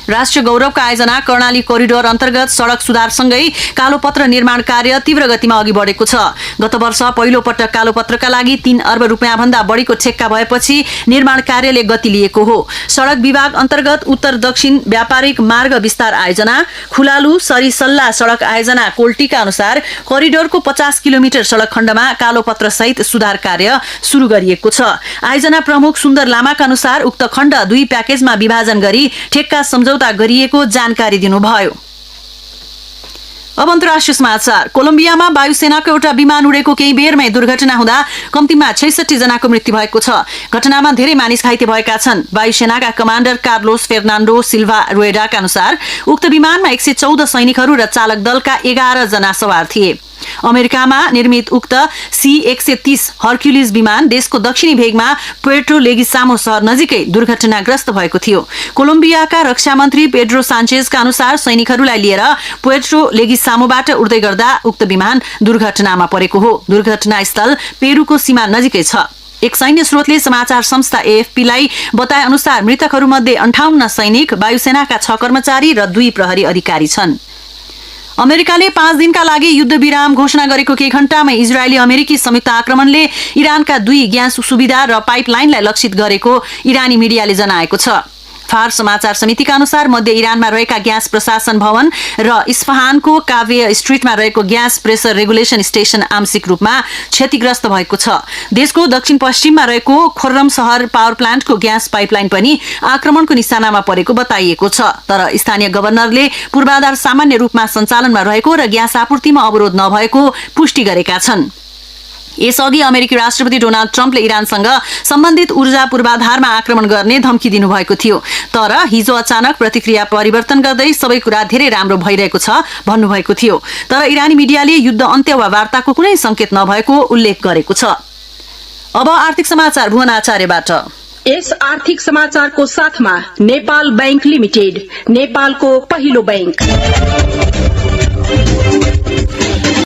राष्ट्रिय गौरवका आयोजना कर्णाली कोरिडोर अन्तर्गत सड़क सुधारसँगै कालोपत्र निर्माण कार्य तीव्र गतिमा अघि बढेको छ। गत वर्ष पहिलो पटक कालोपत्रका लागि 3 अर्ब रुपियाँ भन्दा बढीको ठेक्का भएपछि निर्माण कार्यले गति लिएको हो। सड़क विभाग अन्तर्गत उत्तर दक्षिण व्यापारिक मार्ग विस्तार आयोजना, खुलालु सरिसल्ला सड़क आयोजना कोल्टीका अनुसार कोरिडोरको 50 किलोमिटर सड़क खण्डमा कालोपत्र सहित सुधार कार्य सुरु गरिएको छ। आयोजना प्रमुख सुन्दर लामाका अनुसार उक्त खण्ड 2 प्याकेजमा विभाजन गरी ठेक्का सम्झौता गरिएको जानकारी दिनुभयो। अब अन्तर्राष्ट्रिय समाचार। कोलम्बियामा वायुसेनाको एउटा विमान उडेको केही बेरमै दुर्घटना हुँदा कम्तीमा 66 जनाको मृत्यु भएको छ। घटनामा धेरै मानिस घाइते भएका छन्। वायुसेनाका कमान्डर कार्लोस फेर्नान्डो सिल्भा रोएडाका अनुसार उक्त विमानमा 114 सैनिकहरू र चालक दलका 11 जना सवार थिए। अमेरिकामा निर्मित उक्त C-130 हर्क्युलिस विमान देशको दक्षिणी भेगमा पुएर्टो लेगिसामो शहर नजिकै दुर्घटनाग्रस्त भएको थियो। कोलम्बियाका रक्षा मन्त्री पेड्रो सान्चेजका अनुसार सैनिकहरूलाई लिएर पुएर्टो लेगिसामोबाट उड्दै गर्दा उक्त विमान दुर्घटनामा परेको हो। दुर्घटनास्थल पेरुको सीमा नजिकै छ। एक सैन्य स्रोतले समाचार संस्था AFP-लाई बताए अनुसार मृतकहरूमध्ये 58 सैनिक, वायुसेनाका 6 कर्मचारी र 2 प्रहरी अधिकारी छन्। अमेरिकाले 5 दिनका लागि युद्ध विराम घोषणा गरेको केही घण्टामै इजरायली अमेरिकी संयुक्त आक्रमणले इरानका 2 ग्यास सुविधा र पाइपलाइनलाई लक्षित गरेको इरानी मिडियाले जनाएको छ। फार समाचार समितिका अनुसार मध्य इरानमा रहेका ग्यास प्रशासन भवन र इस्फहानको काव्य स्ट्रिटमा रहेको ग्यास प्रेसर रेगुलेसन स्टेशन आंशिक रूपमा क्षतिग्रस्त भएको छ। देशको दक्षिण पश्चिममा रहेको खोर्रम शहर पावर प्लान्टको ग्यास पाइपलाइन पनि आक्रमणको निशानामा परेको बताइएको छ। तर स्थानीय गभर्नरले पूर्वाधार सामान्य रूपमा सञ्चालनमा रहेको र ग्यास आपूर्तिमा अवरोध नभएको पुष्टि गरेका छन्। यसअघि अमेरिकी राष्ट्रपति डोनाल्ड ट्रम्पले इरानसँग सम्बन्धित ऊर्जा पूर्वाधारमा आक्रमण गर्ने धम्की दिनुभएको थियो। तर हिजो अचानक प्रतिक्रिया परिवर्तन गर्दै सबै कुरा धेरै राम्रो भइरहेको छ भन्नुभएको थियो। तर इरानी मिडियाले युद्ध अन्त्य वा वार्ताको कुनै संकेत नभएको उल्लेख गरेको छ। अब आर्थिक समाचार भुवन आचार्यबाट। यस आर्थिक समाचारको साथमा नेपाल बैंक लिमिटेड, नेपालको पहिलो बैंक।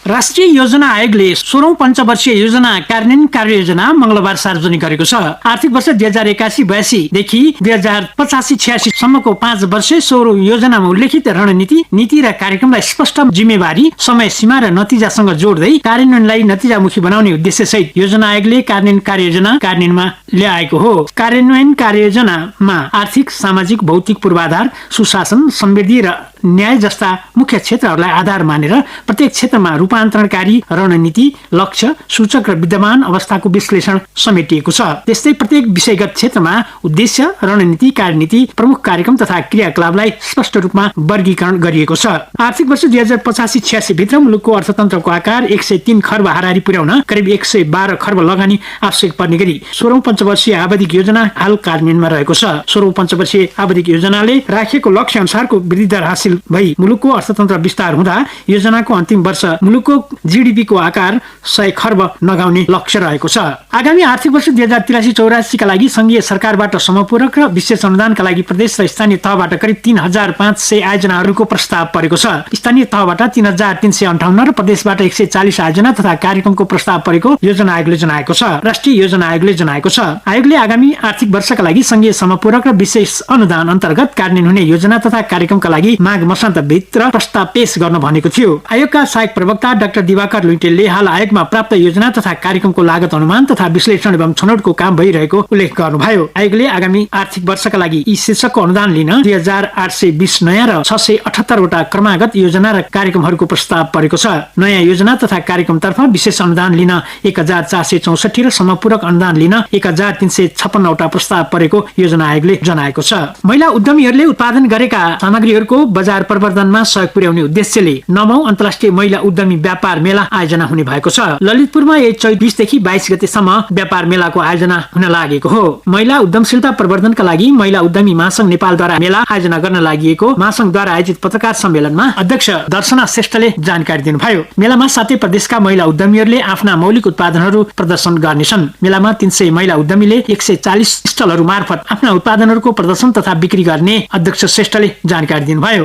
राष्ट्रिय योजना आयोगले 16औं पञ्चवर्षीय योजना कार्यान्वयन कार्ययोजना मंगलबार सार्वजनिक गरेको छ। आर्थिक वर्ष 2081-82 देखि 2085-86 सम्मको 5 वर्षीय सौर योजनामा उल्लेखित रणनीति, नीति र कार्यक्रमलाई स्पष्ट जिम्मेवारी, समय सीमा र नतिजासँग जोड्दै कार्यान्वयनलाई नतिजामुखी बनाउने उद्देश्य सहित योजना आयोगले कार्यान्वयन कार्ययोजना कार्यान्वयनमा ल्याएको हो। कार्यान्वयन कार्ययोजनामा आर्थिक, सामाजिक, भौतिक पूर्वाधार, सुशासन, समृद्धि र न्याय जस्ता मुख्य क्षेत्रहरूलाई आधार मानेर प्रत्येक क्षेत्रमा रूपान्तरणकारी रणनीति, लक्ष्य, सूचक र विद्यमान अवस्थाको विश्लेषण समेटिएको छ। त्यस्तै प्रत्येक विषयगत क्षेत्रमा उद्देश्य, रणनीति, कार्यनीति, प्रमुख कार्यक्रम तथा क्रियाकलापलाई स्पष्ट रूपमा वर्गीकरण गरिएको छ। आर्थिक वर्ष 2085-86 भित्र मुलुकको अर्थतन्त्रको आकार 103 खर्ब हाराहारी पुर्याउन करिब 112 खर्ब लगानी आवश्यक पर्ने गरी 16औं पञ्चवर्षीय आवधिक योजना हाल कार्यान्वयनमा रहेको छ। 16औं पञ्चवर्षीय आवधिक योजनाले राखेको लक्ष्य अनुसारको वृद्धि दर हासिल भई मुलुकको अर्थतन्त्र विस्तार हुँदा योजनाको अन्तिम वर्ष मुलुकको जीडीपी को आकार 100 खर्ब नगाउने लक्ष्य रहेको छ। आगामी आर्थिक वर्ष 2083-84 का लागि संघीय सरकारबाट समपूरक र विशेष अनुदानका लागि प्रदेश र स्थानीय तहबाट करिब 3500 आयोजनाहरूको प्रस्ताव परेको छ। स्थानीय तहबाट 3358 र प्रदेशबाट 140 आयोजना तथा कार्यक्रमको प्रस्ताव परेको योजना आयोगले जनाएको छ। राष्ट्रिय योजना आयोगले जनाएको छ। आयोगले आगामी आर्थिक वर्षका लागि संघीय समपूरक र विशेष अनुदान अन्तर्गत कार्यान्वयन हुने योजना तथा कार्यक्रमका लागि माघ मसान्तभित्र प्रस्ताव पेश गर्न भनेको थियो। आयोगका सहायक प्रवक्ता डाक्टर दिवाकर लुइटेलले हाल आयोगमा प्राप्त योजना तथा कार्यक्रमको लागत अनुमान तथा विश्लेषण एवं छनौटको काम भइरहेको उल्लेख गर्नुभयो। आयोगले आगामी आर्थिक वर्षका लागि यी शीर्षकको अनुदान लिन 2820 नयाँ र 678 वटा क्रमागत योजना र कार्यक्रमहरूको प्रस्ताव परेको छ। नयाँ योजना तथा कार्यक्रमतर्फ विशेष अनुदान लिन 1464 र समपूरक अनुदान लिन 1356 वटा प्रस्ताव परेको योजना आयोगले जनाएको छ। महिला उद्यमीहरूले उत्पादन गरेका सामग्रीहरूको बजार प्रवर्धनमा सहयोग पुर्याउने उद्देश्यले 9औं अन्तर्राष्ट्रिय महिला उद्यमी व्यापार मेला आयोजना हुने भएको छ। ललितपुरमा यही चैत 20 देखि 22 गतेसम्म व्यापार मेलाको आयोजना हुन लागेको हो। महिला उद्यमशीलता प्रवर्धनका लागि महिला उद्यमी महासंघ नेपालद्वारा मेला आयोजना गर्न लागि महासंघद्वारा आयोजित पत्रकार सम्मेलनमा अध्यक्ष दर्शना श्रेष्ठले जानकारी दिनुभयो। मेलामा 7 प्रदेशका महिला उद्यमीहरूले आफ्ना मौलिक उत्पादनहरू प्रदर्शन गर्नेछन्। मेलामा 300 महिला उद्यमीले 140 स्टलहरू मार्फत आफ्ना उत्पादनहरूको प्रदर्शन तथा बिक्री गर्ने अध्यक्ष श्रेष्ठले जानकारी दिनुभयो।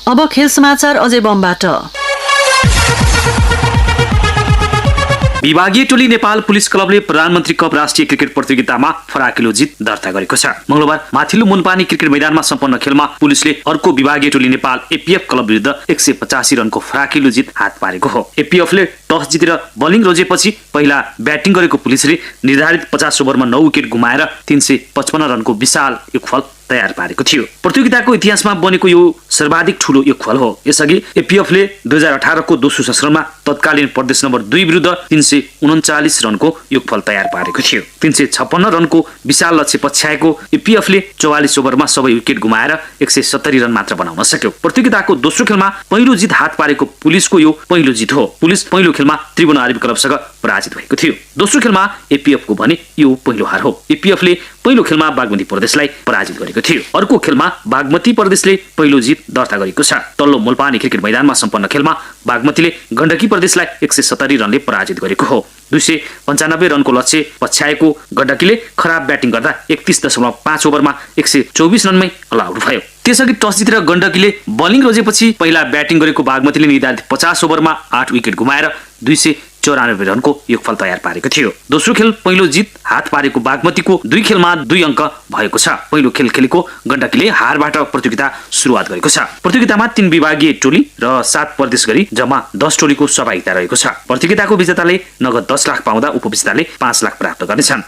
अब खेल समाचार अजय बमबाट। विभागीय टोली नेपाल पुलिस क्लबले प्रधानमन्त्री कप राष्ट्रिय क्रिकेट प्रतियोगितामा फराकिलो जित दर्ता गरेको छ। मंगलबार माथिल्लो मुनपानी क्रिकेट मैदानमा सम्पन्न खेलमा पुलिसले अर्को विभागीय टोली नेपाल एपीएफ क्लब विरुद्ध 185 रनको फराकिलो जित हात पारेको हो। एपीएफले टस जितेर बलिङ रोजेपछि पहिला ब्याटिङ गरेको पुलिसले निर्धारित 50 ओभरमा 9 विकेट गुमाएर 355 रनको विशाल योगफल तयार पारेको थियो। प्रतियोगिताको इतिहासमा बनेको यो सर्वाधिक ठूलो योगफल हो। यसअघि एपीएफले 2018 को दोस्रो संस्करणमा तत्कालीन प्रदेश नम्बर 2 विरुद्ध 339 रनको योगफल तयार पारेको थियो। 356 रनको विशाल लक्ष्य पछ्याएको एपीएफले 44 ओभरमा सबै विकेट गुमाएर 170 रन मात्र बनाउन सक्यो। प्रतियोगिताको दोस्रो खेलमा पहिलो जित हात पारेको पुलिसको यो पहिलो जित हो। पुलिस पहिलो खेलमा त्रिभुवन आरबी क्लबसँग पराजित भएको थियो। दोस्रो खेलमा एपीएफको भने यो पहिलो हार हो। एपीएफले पहिलो खेलमा बागमती प्रदेशलाई पराजित गरेको थियो। अर्को खेलमा बागमती प्रदेशले पहिलो जित दर्ता गरेको छ। तल्लो मुलपानी क्रिकेट मैदानमा सम्पन्न खेलमा बागमतीले गण्डकी प्रदेशलाई 170 रनले पराजित गरेको हो। 295 रनको लक्ष्य पछ्याएको गण्डकीले खराब ब्याटिङ गर्दा 31.5 ओभरमा 124 रनमै अल आउट भयो। त्यसअघि टस जितेर गण्डकीले बलिङ रोजेपछि पहिला ब्याटिङ गरेको बागमतीले निर्धारित 50 ओभरमा 8 विकेट गुमाएर 294 रनको योगफल तयार पारेको थियो। दोस्रो खेल पहिलो जित हात पारेको बागमतीको 2 खेलमा 2 अङ्क भएको छ। पहिलो खेल खेलेको गण्डकीले हारबाट प्रतियोगिता सुरुवात गरेको छ। प्रतियोगितामा 3 विभागीय टोली र 7 प्रदेश गरी जम्मा 10 टोलीको सहभागिता रहेको छ। प्रतियोगिताको विजेताले नगद 10 लाख पाउँदा उपविजेताले 5 लाख प्राप्त गर्नेछन्।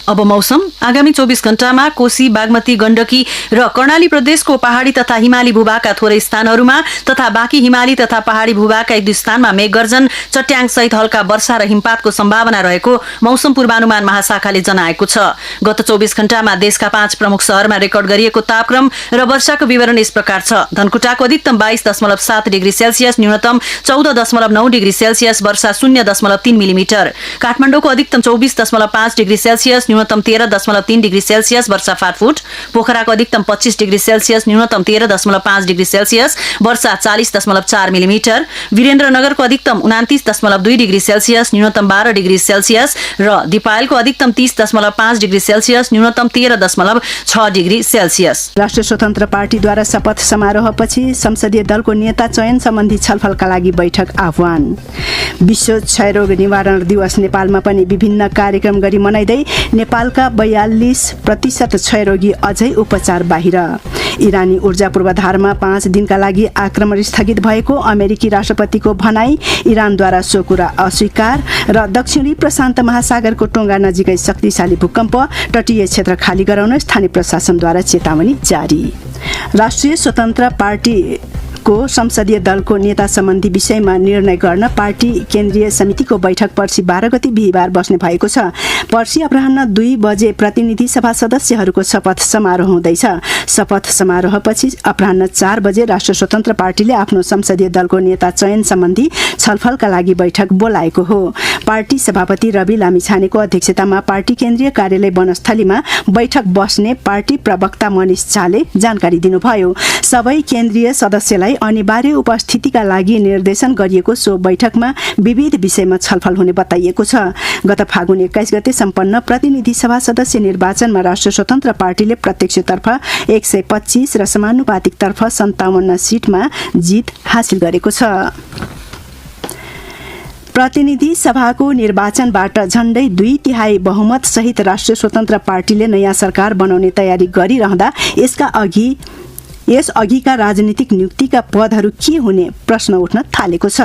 अब मौसम। आगामी 24 घण्टामा कोशी, बागमती, गण्डकी र कर्णाली प्रदेशको पहाडी तथा हिमाली भूभागका थोरै स्थानहरूमा तथा बाँकी हिमाली तथा पहाडी भूभागका 1-2 स्थानमा मेघगर्जन, चट्याङ सहित हल्का वर्षा र हिमपातको सम्भावना रहेको मौसम पूर्वानुमान महाशाखाले जनाएको छ। गत 24 घण्टामा देशका 5 प्रमुख शहरमा रेकर्ड गरिएको तापक्रम र वर्षाको विवरण यस प्रकार छ। धनकुटाको अधिकतम 22.7 डिग्री सेल्सियस, न्यूनतम 14.9 डिग्री सेल्सियस, वर्षा 0.3 मिलिमिटर। काठमाडौँको अधिकतम 24.5 डिग्री सेल्सियस, न्यूनतम 13.3 डिग्री सेल्सियस, वर्षा फाटफुट। पोखराको अधिकतम 25 डिग्री सेल्सियस, न्यूनतम 13.5 डिग्री सेल्सियस, वर्षा 40.4 मिलिमिटर। वीरेन्द्रनगरको अधिकतम 29.2 डिग्री सेल्सियस, न्यूनतम 12 डिग्री सेल्सियस र दिपायलको अधिकतम 30.5 डिग्री सेल्सियस, न्यूनतम 13.6 डिग्री सेल्सियस। राष्ट्रिय स्वतन्त्र पार्टीद्वारा शपथ समारोहपछि संसदीय दलको नेता चयन सम्बन्धी छलफलका लागि बैठक आह्वान। विश्व क्षयरोग निवारण दिवस नेपालमा पनि विभिन्न कार्यक्रम गरी मनाइँदै नेपालका 42% क्षयरोगी अझै उपचार बाहिर। इरानी ऊर्जा पूर्वाधारमा 5 दिनका लागि आक्रमण स्थगित भएको अमेरिकी राष्ट्रपतिको भनाई। इरानद्वारा सो कुरा अस्वीकार। र दक्षिणी प्रशान्त महासागरको टोङ्गा नजिकै शक्तिशाली भूकम्प, तटीय क्षेत्र खाली गराउन स्थानीय प्रशासनद्वारा चेतावनी जारी। राष्ट्रिय स्वतन्त्र पार्टीको संसदीय दलको नेता सम्बन्धी विषयमा निर्णय गर्न पार्टी केन्द्रीय समितिको बैठक पर्सि 12 गते बिहिबार बस्ने भएको छ। पर्सि अपराह्न 2 बजे प्रतिनिधि सभा सदस्यहरूको शपथ समारोह हुँदैछ। शपथ समारोहपछि अपराह्न 4 बजे राष्ट्रिय स्वतन्त्र पार्टीले आफ्नो संसदीय दलको नेता चयन सम्बन्धी छलफलका लागि बैठक बोलाएको हो। पार्टी सभापति रवि लामिछानेको अध्यक्षतामा पार्टी केन्द्रीय कार्यालय वनस्थलीमा बैठक बस्ने पार्टी प्रवक्ता मनिष झाले जानकारी दिनुभयो। सबै केन्द्रीय सदस्यलाई अनिवार्य उपस्थितिका लागि निर्देशन गरिएको सो बैठकमा विविध विषयमा छलफल हुने बताइएको छ। गत फागुन 21 गते सम्पन्न प्रतिनिधि सभा सदस्य निर्वाचनमा राष्ट्रिय स्वतन्त्र पार्टीले प्रत्यक्षतर्फ 125 र समानुपातिकतर्फ 57 सिटमा जित हासिल गरेको छ। प्रतिनिधि सभाको निर्वाचनबाट झण्डै 2/3 बहुमत सहित राष्ट्रिय स्वतन्त्र पार्टीले नयाँ सरकार बनाउने तयारी गरिरहँदा यस अघिका राजनीतिक नियुक्तिका पदहरू के हुने प्रश्न उठ्न थालेको छ।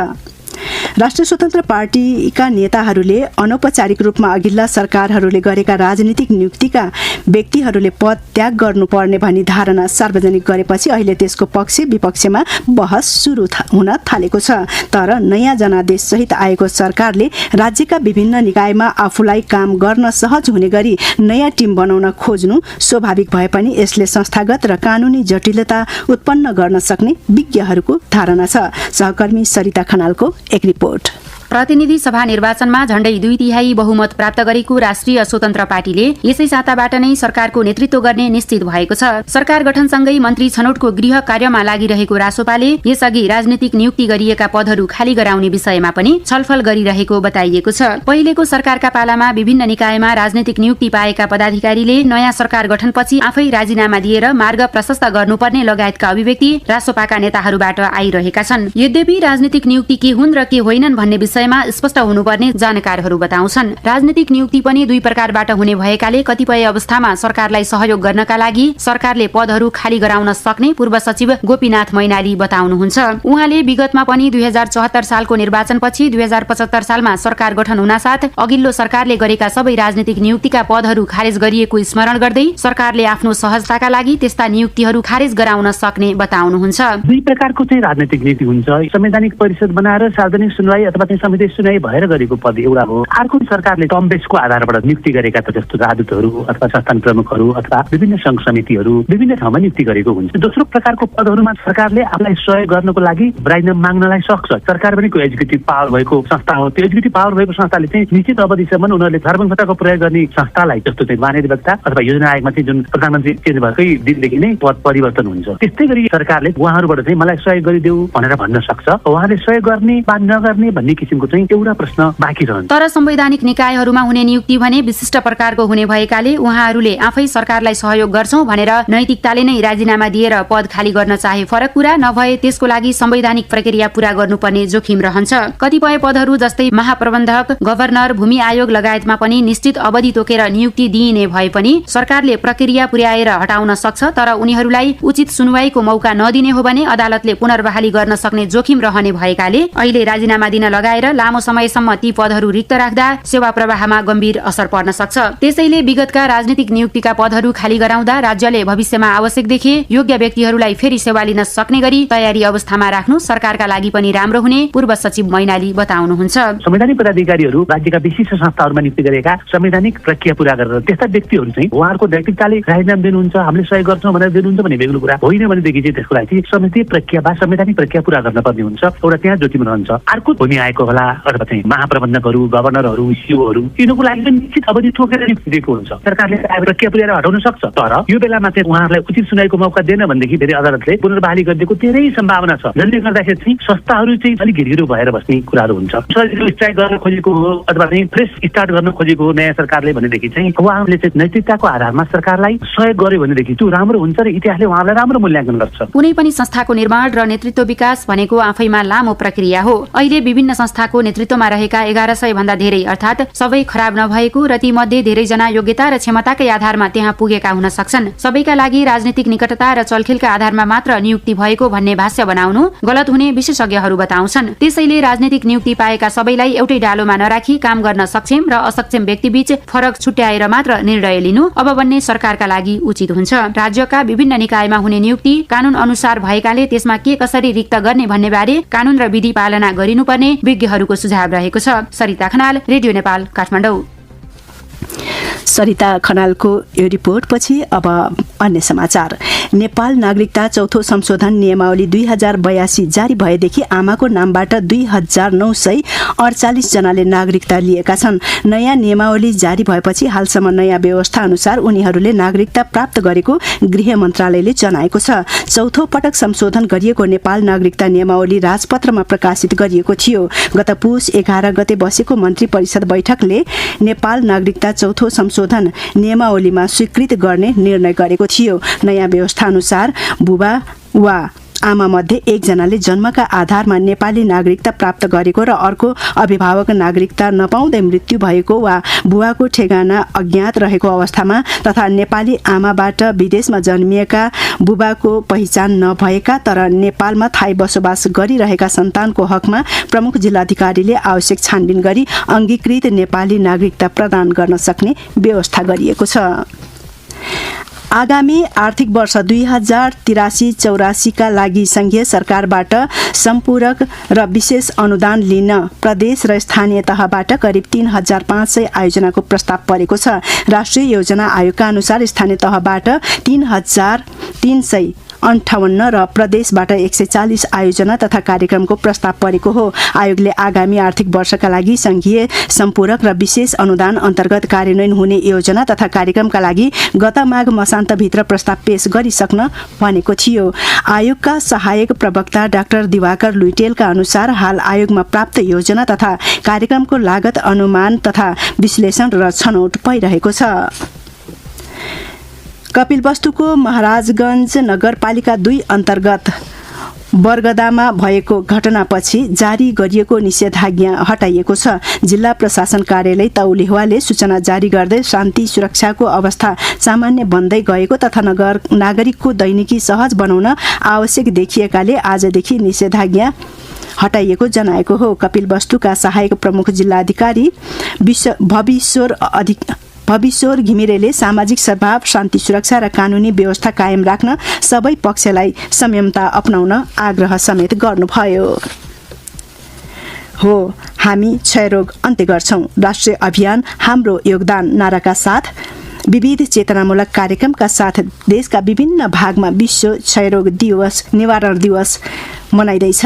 राष्ट्रिय स्वतन्त्र पार्टीका नेताहरूले अनौपचारिक रूपमा अघिल्ला सरकारहरूले गरेका राजनीतिक नियुक्तिका व्यक्तिहरूले पद त्याग गर्नुपर्ने भनी धारणा सार्वजनिक गरेपछि अहिले त्यसको पक्ष विपक्षमा बहस सुरु हुन थालेको छ। तर नयाँ जनादेश सहित आएको सरकारले राज्यका विभिन्न निकायमा आफूलाई काम गर्न सहज हुने गरी नयाँ टिम बनाउन खोज्नु स्वाभाविक भए पनि यसले संस्थागत र कानुनी जटिलता उत्पन्न गर्न सक्ने विज्ञहरूको धारणा छ। सहकर्मी सरिता खनालको एक रिपोर्ट। प्रतिनिधि सभा निर्वाचनमा झण्डै 2/3 बहुमत प्राप्त गरेको राष्ट्रिय स्वतन्त्र पार्टीले यसै साताबाट नै सरकारको नेतृत्व गर्ने निश्चित भएको छ। सरकार गठनसँगै मन्त्री छनौटको गृह कार्यमा लागिरहेको रासोपाले यसअघि राजनीतिक नियुक्ति गरिएका पदहरू खाली गराउने विषयमा पनि छलफल गरिरहेको बताइएको छ। पहिलेको सरकारका पालामा विभिन्न निकायमा राजनीतिक नियुक्ति पाएका पदाधिकारीले नयाँ सरकार गठनपछि आफै राजीनामा दिएर मार्ग प्रशस्त गर्नुपर्ने लगायतका अभिव्यक्ति रासोपाका नेताहरूबाट आइरहेका छन्। यद्यपि राजनीतिक नियुक्ति के हुन् र के होइनन् भन्ने विषयमा स्पष्ट हुनुपर्ने जानकारहरू बताउँछन्। राजनीतिक नियुक्ति पनि 2 प्रकारबाट हुने भएकाले कतिपय अवस्थामा सरकारलाई सहयोग गर्नका लागि सरकारले पदहरू खाली गराउन सक्ने पूर्व सचिव गोपीनाथ मैनाली बताउनुहुन्छ। उहाँले विगतमा पनि 2074 सालको निर्वाचनपछि 2075 सालमा सरकार गठन हुनासाथ अघिल्लो सरकारले गरेका सबै राजनीतिक नियुक्तिका पदहरू खारेज गरिएको स्मरण गर्दै सरकारले आफ्नो सहजताका लागि त्यस्ता नियुक्तिहरू खारेज गराउन सक्ने बताउनुहुन्छ। 2 प्रकारको चाहिँ राजनीतिक नीति हुन्छ। संवैधानिक परिषद बनाएर सार्वजनिक सुनवाई अथवा समिति सुनवाई भएर गरेको पद एउटा हो। अर्को सरकारले टर्म बेसको आधारबाट नियुक्ति गरेका त जस्तो राजदूतहरू अथवा संस्थान प्रमुखहरू अथवा विभिन्न संघ समितिहरू विभिन्न ठाउँमा नियुक्ति गरेको हुन्छ। दोस्रो प्रकारको पदहरूमा सरकारले आफूलाई सहयोग गर्नको लागि राजीनामा माग्नलाई सक्छ। सरकार पनि एक्जिक्युटिभ पावर भएको संस्था हो। त्यो एक्जिक्युटिभ पावर भएको संस्थाले चाहिँ निश्चित अवधिसम्म उनीहरूले धर्मसत्ताको प्रयोग गर्ने संस्थालाई जस्तो चाहिँ महाधिवक्ता अथवा योजना आयोगमा चाहिँ जुन प्रधानमन्त्री चेन्ज भएकै दिनदेखि नै पद परिवर्तन हुन्छ। त्यस्तै गरी सरकारले उहाँहरूबाट चाहिँ मलाई सहयोग गरिदेऊ भनेर भन्न सक्छ। उहाँले सहयोग गर्ने वा नगर्ने भन्ने किसिमको चाहिँ एउटा प्रश्न बाँकी रहन्छ। तर संवैधानिक निकायहरूमा हुने नियुक्ति भने विशिष्ट प्रकारको हुने भएकाले उहाँहरूले आफै सरकारलाई सहयोग गर्छौं भनेर नैतिकताले नै राजीनामा दिएर पद खाली गर्न चाहे फरक कुरा, नभए त्यसको लागि संवैधानिक प्रक्रिया पूरा गर्नुपर्ने जोखिम रहन्छ। कतिपय पदहरू जस्तै महाप्रबन्धक, गभर्नर, भूमि आयोग लगायतमा पनि निश्चित अवधि तोकेर नियुक्ति दिइने भए पनि सरकारले प्रक्रिया पुर्याएर हटाउन सक्छ। तर उनीहरूलाई उचित सुनवाईको मौका नदिने हो भने अदालतले पुनर्बहाली गर्न सक्ने जोखिम रहने भएकाले अहिले राजीनामा दिन लगाएर लामो समयसम्म ती पदहरू रिक्त राख्दा सेवा प्रवाहमा गम्भीर असर पर्न सक्छ। त्यसैले विगतका राजनीतिक नियुक्तिका पदहरू खाली गराउँदा राज्यले भविष्यमा आवश्यक देखे योग्य व्यक्तिहरूलाई फेरि सेवा लिन सक्ने गरी तयारी अवस्थामा राख्नु सरकारका लागि पनि राम्रो हुने पूर्व सचिव मैनाली बताउनुहुन्छ। संवैधानिक पदाधिकारीहरू राज्यका विशिष्ट संस्थाहरूमा नियुक्ति गरेका संवैधानिक प्रक्रिया पूरा गरेर त्यस्ता व्यक्तिहरू चाहिँ उहाँहरूको नैतिकताले राजीनामा दिनुहुन्छ, हामीले सहयोग गर्छौँ भनेर दिनुहुन्छ भने बेग्लो कुरा होइन भनेदेखि चाहिँ त्यसको लागि संसदीय प्रक्रिया वा संवैधानिक प्रक्रिया पूरा गर्नुपर्ने हुन्छ। एउटा त्यहाँ जोखिम रहन्छ। अर्को भूमि आएको होला अथवा चाहिँ महाप्रबन्धकहरू, गभर्नरहरू, सिओहरू यिनीहरूको लागि पनि निश्चित अवधि तोकेर नियुक्ति दिएको हुन्छ। सरकारले प्रक्रिया पुर्याएर हटाउन सक्छ। तर यो बेलामा चाहिँ उहाँहरूलाई उचित सुनवाईको मौका दिएन भनेदेखि फेरि अदालतले पुनर्बहाली गरिदिएको धेरै सम्भावना छ। जसले गर्दाखेरि चाहिँ संस्थाहरू चाहिँ अलिक घिरघिरो भएर बस्ने कुराहरू हुन्छ। स्ट्राइक गर्न खोजेको हो अथवा चाहिँ फ्रेस स्टार्ट गर्न खोजेको हो नयाँ सरकारले भनेदेखि चाहिँ उहाँहरूले चाहिँ नैतिकताको आधारमा सरकारलाई सहयोग गर्यो भनेदेखि त्यो राम्रो हुन्छ र इतिहासले उहाँलाई राम्रो मूल्याङ्कन गर्छ। कुनै पनि संस्थाको निर्माण र नेतृत्व विकास भनेको आफैमा लामो प्रक्रिया हो। अहिले विभिन्न संस्था संस्थाको नेतृत्वमा रहेका 1100 भन्दा धेरै अर्थात् सबै खराब नभएको र ती मध्ये धेरैजना योग्यता र क्षमताकै आधारमा त्यहाँ पुगेका हुन सक्छन्। सबैका लागि राजनीतिक निकटता र चलखेलका आधारमा मात्र नियुक्ति भएको भन्ने भाष्य बनाउनु गलत हुने विशेषज्ञहरू बताउँछन्। त्यसैले राजनीतिक नियुक्ति पाएका सबैलाई एउटै डालोमा नराखी काम गर्न सक्षम र असक्षम व्यक्तिबीच फरक छुट्याएर मात्र निर्णय लिनु अब बन्ने सरकारका लागि उचित हुन्छ। राज्यका विभिन्न निकायमा हुने नियुक्ति कानून अनुसार भएकाले त्यसमा के कसरी रिक्त गर्ने भन्ने बारे कानून र विधि पालना गरिनुपर्ने विज्ञहरूको सुझाव रहेको छ। सरिता खनाल, रेडियो नेपाल, काठमाडौँ। सरिता खनालको यो रिपोर्टपछि अब अन्य समाचार। नेपाल नागरिकता चौथो संशोधन नियमावली 2082 जारी भएदेखि आमाको नामबाट 2948 जनाले नागरिकता लिएका छन्। नयाँ नियमावली जारी भएपछि हालसम्म नयाँ व्यवस्था अनुसार उनीहरूले नागरिकता प्राप्त गरेको गृह मन्त्रालयले जनाएको छ। चौथो पटक संशोधन गरिएको नेपाल नागरिकता नियमावली राजपत्रमा प्रकाशित गरिएको थियो। गत पुस 11 गते बसेको मन्त्री परिषद बैठकले नेपाल नागरिकता चौथो संशोधन नियमावलीमा स्वीकृत गर्ने निर्णय गरेको थियो। नयाँ व्यवस्था अनुसार बुबा वा आमा मध्ये एकजनाले जन्मका आधारमा नेपाली नागरिकता प्राप्त गरेको र अर्को अभिभावक नागरिकता नपाउँदै मृत्यु भएको वा बुवाको ठेगाना अज्ञात रहेको अवस्थामा तथा नेपाली आमाबाट विदेशमा जन्मिएका बुबाको पहिचान नभएका तर नेपालमा थायी बसोबास गरिरहेका सन्तानको हकमा प्रमुख जिल्लाधिकारीले आवश्यक छानबिन गरी अङ्गीकृत नेपाली नागरिकता प्रदान गर्न सक्ने व्यवस्था गरिएको छ। आगामी आर्थिक वर्ष 2083-84 का लागि संघीय सरकारबाट सम्पूरक र विशेष अनुदान लिन प्रदेश र स्थानीय तहबाट करिब 3500 आयोजनाको प्रस्ताव परेको छ। राष्ट्रिय योजना आयोगका अनुसार स्थानीय तहबाट 3358 र प्रदेशबाट 140 आयोजना तथा कार्यक्रमको प्रस्ताव परेको हो। आयोगले आगामी आर्थिक वर्षका लागि संघीय सम्पूरक र विशेष अनुदान अन्तर्गत कार्यान्वयन हुने योजना तथा कार्यक्रमका लागि गत माघ मसान्तभित्र प्रस्ताव पेश गरिसक्न भनेको थियो। आयोगका सहायक प्रवक्ता डाक्टर दिवाकर लुइटेलका अनुसार हाल आयोगमा प्राप्त योजना तथा कार्यक्रमको लागत अनुमान तथा विश्लेषण र छनौट भइरहेको छ। कपिलवस्तुको महाराजगञ्ज नगरपालिका 2 अन्तर्गत बरगदामा भएको घटनापछि जारी गरिएको निषेधाज्ञा हटाइएको छ। जिल्ला प्रशासन कार्यालय तौलेहवाले सूचना जारी गर्दै शान्ति सुरक्षाको अवस्था सामान्य बन्दै गएको तथा नागरिकको दैनिकी सहज बनाउन आवश्यक देखिएकाले आजदेखि निषेधाज्ञा हटाइएको जनाएको हो। कपिलवस्तुका सहायक प्रमुख जिल्लाधिकारी भविश्वर घिमिरेले सामाजिक सद्भाव, शान्ति सुरक्षा र कानूनी व्यवस्था कायम राख्न सबै पक्षलाई संयमता अपनाउन आग्रह समेत गर्नुभयो। हो, हामी क्षयरोग अन्त्य गर्छौं। राष्ट्रिय अभियान हाम्रो योगदान नाराका साथ विविध चेतनामूलक कार्यक्रमका साथ देशका विभिन्न भागमा विश्व क्षयरोग दिवस निवारण दिवस मनाइँदैछ।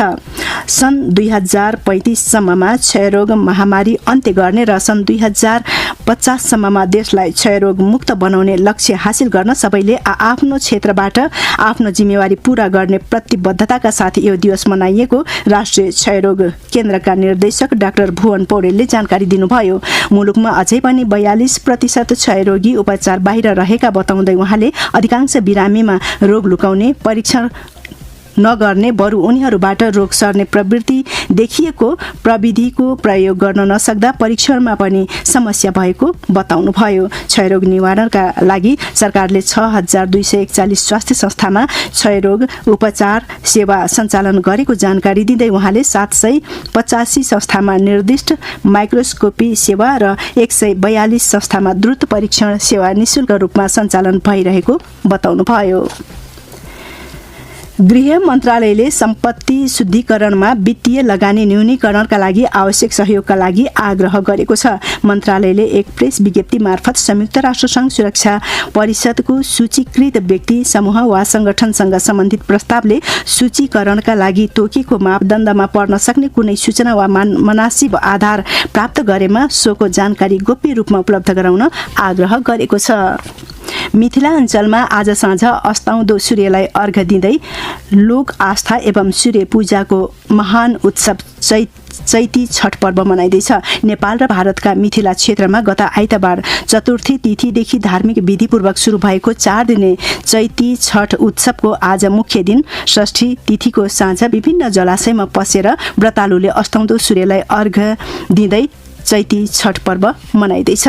सन् 2035 सम्ममा क्षयरोग महामारी अन्त्य गर्ने र सन् 2050 सम्ममा देशलाई क्षयरोग मुक्त बनाउने लक्ष्य हासिल गर्न सबैले आफ्नो क्षेत्रबाट आफ्नो जिम्मेवारी पूरा गर्ने प्रतिबद्धताका साथ यो दिवस मनाइएको राष्ट्रिय क्षयरोग केन्द्रका निर्देशक डाक्टर भुवन पौडेलले जानकारी दिनुभयो। मुलुकमा अझै पनि 42% क्षयरोगी उपचार बाहिर रहेका बताउँदै उहाँले अधिकांश बिरामीमा रोग लुकाउने परीक्षण नगर्ने बरु उनीहरूबाट रोग सर्ने प्रवृत्ति देखिएको प्रविधिको प्रयोग गर्न नसक्दा परीक्षणमा पनि समस्या भएको बताउनुभयो। क्षयरोग निवारणका लागि सरकारले 6241 स्वास्थ्य संस्थामा क्षयरोग उपचार सेवा सञ्चालन गरेको जानकारी दिँदै उहाँले 785 संस्थामा निर्दिष्ट माइक्रोस्कोपी सेवा र 142 संस्थामा द्रुत परीक्षण सेवा निशुल्क रूपमा सञ्चालन भइरहेको बताउनुभयो। गृह मन्त्रालयले सम्पत्ति शुद्धिकरणमा वित्तीय लगानी न्यूनीकरणका लागि आवश्यक सहयोगका लागि आग्रह गरेको छ। मन्त्रालयले एक प्रेस विज्ञप्ति मार्फत संयुक्त राष्ट्रसङ्घ सुरक्षा परिषदको सूचीकृत व्यक्ति समूह वा संगठनसँग सम्बन्धित प्रस्तावले सूचीकरणका लागि तोकिएको मापदण्डमा पर्न सक्ने कुनै सूचना वा मनासिब आधार प्राप्त गरेमा सोको जानकारी गोप्य रूपमा उपलब्ध गराउन आग्रह गरेको छ। मिथिला अञ्चलमा आज साँझ अस्ताउँदो सूर्यलाई अर्घ दिँदै लोक आस्था एवं सूर्य पूजाको महान उत्सव चैती छठ पर्व मनाइँदैछ। नेपाल र भारतका मिथिला क्षेत्रमा गत आइतबार चतुर्थी तिथिदेखि धार्मिक विधिपूर्वक सुरु भएको 4 दिने चैती छठ उत्सवको आज मुख्य दिन षष्ठी तिथिको साँझ विभिन्न जलाशयमा पसेर व्रतालुले अस्ताउँदो सूर्यलाई अर्घ दिँदै चैती छठ पर्व मनाइँदैछ।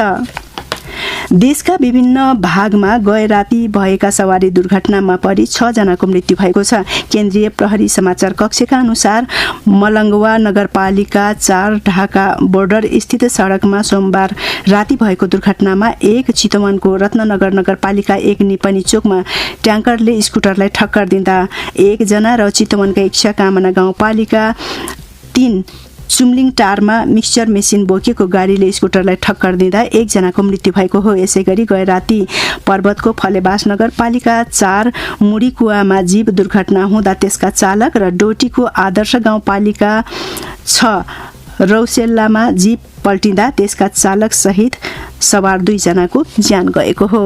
देशका विभिन्न भागमा गए राति भएका सवारी दुर्घटनामा परि 6 जनाको मृत्यु भएको छ। केन्द्रीय प्रहरी समाचार कक्षका अनुसार मलङ्गवा नगरपालिका 4 ढाका बोर्डर स्थित सडकमा सोमबार राति भएको दुर्घटनामा एक चितवनको रत्ननगर नगरपालिका 1 निपनी चोकमा ट्याङ्करले स्कुटरलाई ठक्कर दिँदा 1 जना र चितवनका इच्छा कामना गाउँपालिका 3 चुम्लिङ टारमा मिक्सचर मेसिन बोकेको गाडीले स्कुटरलाई ठक्कर दिँदा 1 जनाको मृत्यु भएको हो। यसैगरी गए राति पर्वतको फलेबास नगरपालिका 4 मुडीकुवामा जीव दुर्घटना हुँदा त्यसका चालक र डोटीको आदर्श गाउँपालिका 6 रौसेल्लामा जीव पल्टिँदा त्यसका चालक सहित सवार 2 जनाको ज्यान गएको हो।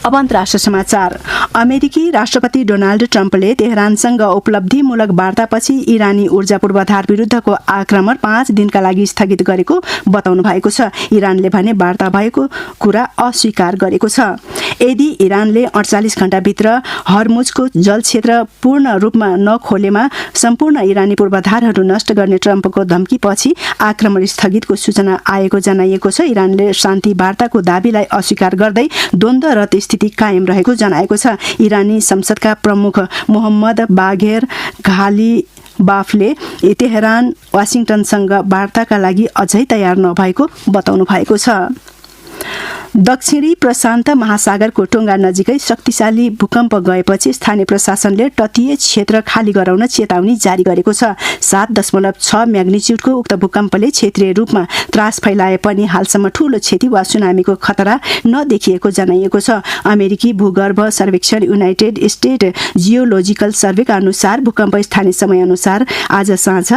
अब अन्तर्राष्ट्रिय समाचार। अमेरिकी राष्ट्रपति डोनाल्ड ट्रम्पले तेहरानसँग उपलब्धिमूलक वार्तापछि इरानी ऊर्जा पूर्वाधार विरुद्धको आक्रमण 5 दिनका लागि स्थगित गरेको बताउनु भएको छ। इरानले भने वार्ता भएको कुरा अस्वीकार गरेको छ। यदि इरानले 48 घण्टाभित्र हर्मुजको जलक्षेत्र पूर्ण रूपमा नखोलेमा सम्पूर्ण इरानी पूर्वाधारहरू नष्ट गर्ने ट्रम्पको धम्कीपछि आक्रमण स्थगितको सूचना आएको जनाइएको छ। इरानले शान्ति वार्ताको दाबीलाई अस्वीकार गर्दै द्वन्द्वरत स्थिति कायम रहेको जनाएको छ। इरानी संसदका प्रमुख मोहम्मद बाघेर घालिबाफले तेहरान वाशिंटनसँग वार्ताका लागि अझै तयार नभएको बताउनु भएको छ। दक्षिणी प्रशान्त महासागरको टोङ्गा नजिकै शक्तिशाली भूकम्प गएपछि स्थानीय प्रशासनले तटीय क्षेत्र खाली गराउन चेतावनी जारी गरेको छ। 7.6 म्याग्निच्युडको उक्त भूकम्पले क्षेत्रीय रूपमा त्रास फैलाए पनि हालसम्म ठूलो क्षति वा सुनामीको खतरा नदेखिएको जनाइएको छ। अमेरिकी भूगर्भ सर्वेक्षण युनाइटेड स्टेट जियोलोजिकल सर्वेका अनुसार भूकम्प स्थानीय समयअनुसार आज साँझ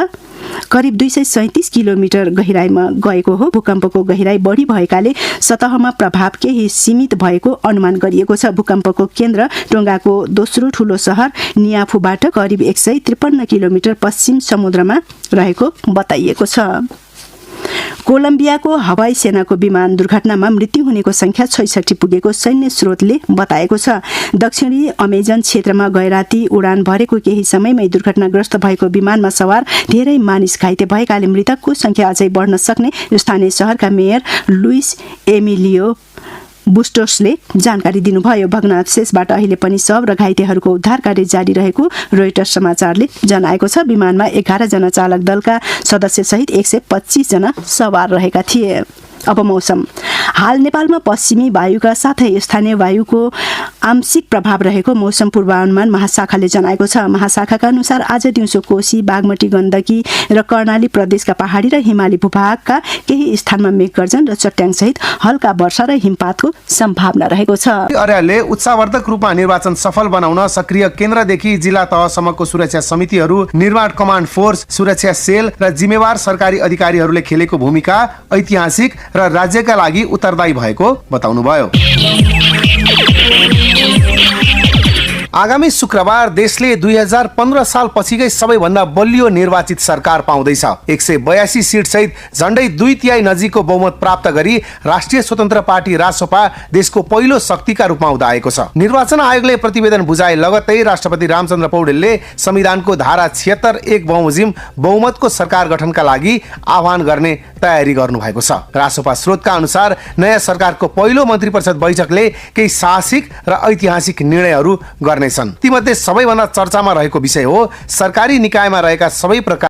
करिब 237 किलोमिटर गहिराईमा गएको हो। भूकम्पको गहिराई बढी भएकाले सतहमा प्रभाव केही सीमित भएको अनुमान गरिएको छ। भूकम्पको केन्द्र टोङ्गाको दोस्रो ठूलो सहर नियाफूबाट करिब 153 किलोमिटर पश्चिम समुद्रमा रहेको बताइएको छ। कोलम्बियाको हवाई सेनाको विमान दुर्घटनामा मृत्यु हुनेको संख्या 66 पुगेको सैन्य स्रोतले बताएको छ। दक्षिणी अमेजन क्षेत्रमा गए राति उडान भरेको केही समयमै दुर्घटनाग्रस्त भएको विमानमा सवार धेरै मानिस घाइते भएकाले मृतकको संख्या अझै बढ्न सक्ने स्थानीय शहरका मेयर लुइस एमिलियो बुस्टोसले जानकारी दिनुभयो। भग्नावशेषबाट अहिले पनि शव र घाइतेहरूको उद्धार कार्य जारी रहेको रोइटर्स समाचारले जनाएको छ। विमानमा 11 जना चालक दलका सदस्य सहित 125 जना सवार रहेका थिए। अब मौसम। हाल नेपालमा पश्चिमी वायुका साथै स्थानीय वायुको आंशिक प्रभाव रहेको मौसम पूर्वानुमान महाशाखाले जनाएको छ। महाशाखाका अनुसार आज दिउँसो कोशी, बागमती, गण्डकी र कर्णाली प्रदेशका पहाडी र हिमाली भूभागका केही स्थानमा मेघगर्जन र चट्याङ सहित हल्का वर्षा र हिमपातको सम्भावना रहेको छ। अर्यालले उत्साहवर्धक रूपमा निर्वाचन सफल बनाउन सक्रिय केन्द्रदेखि जिल्ला तहसम्मको सुरक्षा समितिहरू, निर्माण कमान्ड फोर्स, सुरक्षा सेल र जिम्मेवार सरकारी अधिकारीहरूले खेलेको भूमिका ऐतिहासिक र राज्यका लागि उत्तरदायी भएको बताउनुभयो। आगामी शुक्रबार देशले 2015 साल पछिकै सबैभन्दा बलियो निर्वाचित सरकार पाउँदैछ। 182 सिट सहित झण्डै 2/3 नजिकको बहुमत प्राप्त गरी राष्ट्रिय स्वतन्त्र पार्टी रासोपा देशको पहिलो शक्तिका रूपमा उदाएको छ। निर्वाचन आयोगले प्रतिवेदन बुझाए लगत्तै राष्ट्रपति रामचन्द्र पौडेलले संविधानको धारा 76 एक बमोजिम बहुमतको सरकार गठनका लागि आह्वान गर्ने तयारी गर्नु भएको छ। रासोपा स्रोतका अनुसार नयाँ सरकारको पहिलो मन्त्री परिषद बैठकले केही साहसिक र ऐतिहासिक निर्णयहरू गर्नेछन्। तीमध्ये सबैभन्दा चर्चामा रहेको विषय हो सरकारी निकायमा रहेका सबै प्रकार